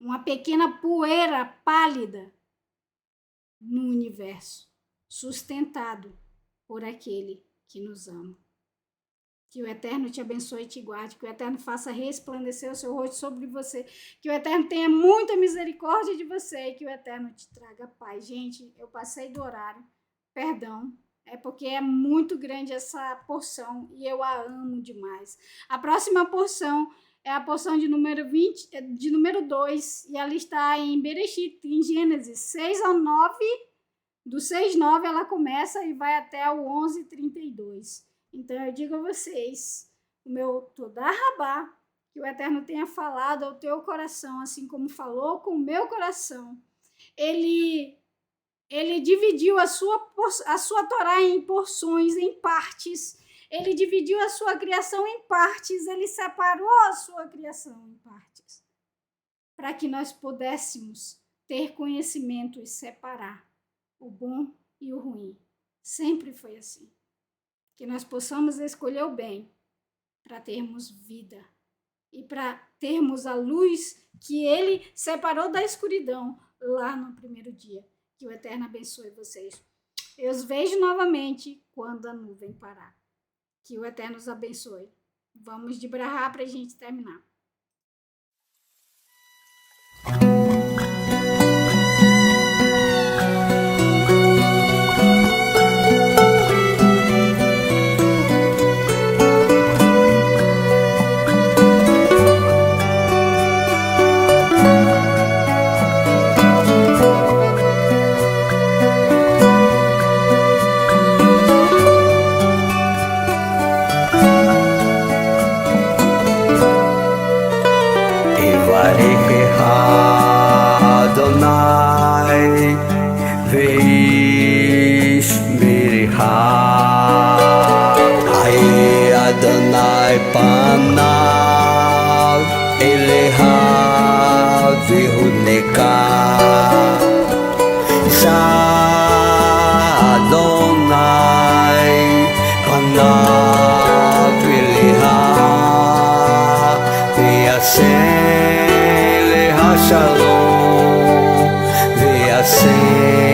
uma pequena poeira pálida no universo, sustentado por aquele que nos ama. Que o Eterno te abençoe e te guarde, que o Eterno faça resplandecer o seu rosto sobre você, que o Eterno tenha muita misericórdia de você e que o Eterno te traga paz. Gente, eu passei do horário, perdão, é porque é muito grande essa porção e eu a amo demais. A próxima porção é a porção de número 20, de número 2, e ela está em Bereshit, em Gênesis 6 ao 9, do 6:9 ela começa e vai até o 11:32. Então eu digo a vocês, o meu Todá Rabá, que o Eterno tenha falado ao teu coração, assim como falou com o meu coração. Ele dividiu a sua Torá em porções, em partes. Ele dividiu a sua criação em partes. Ele separou a sua criação em partes. Para que nós pudéssemos ter conhecimento e separar o bom e o ruim. Sempre foi assim. Que nós possamos escolher o bem para termos vida e para termos a luz que Ele separou da escuridão lá no primeiro dia. Que o Eterno abençoe vocês. Eu os vejo novamente quando a nuvem parar. Que o Eterno os abençoe. Vamos de brahá para a gente terminar. פניו אליה והוא נקע אדוני פניו אליה ויעשה לה שלום ויעשה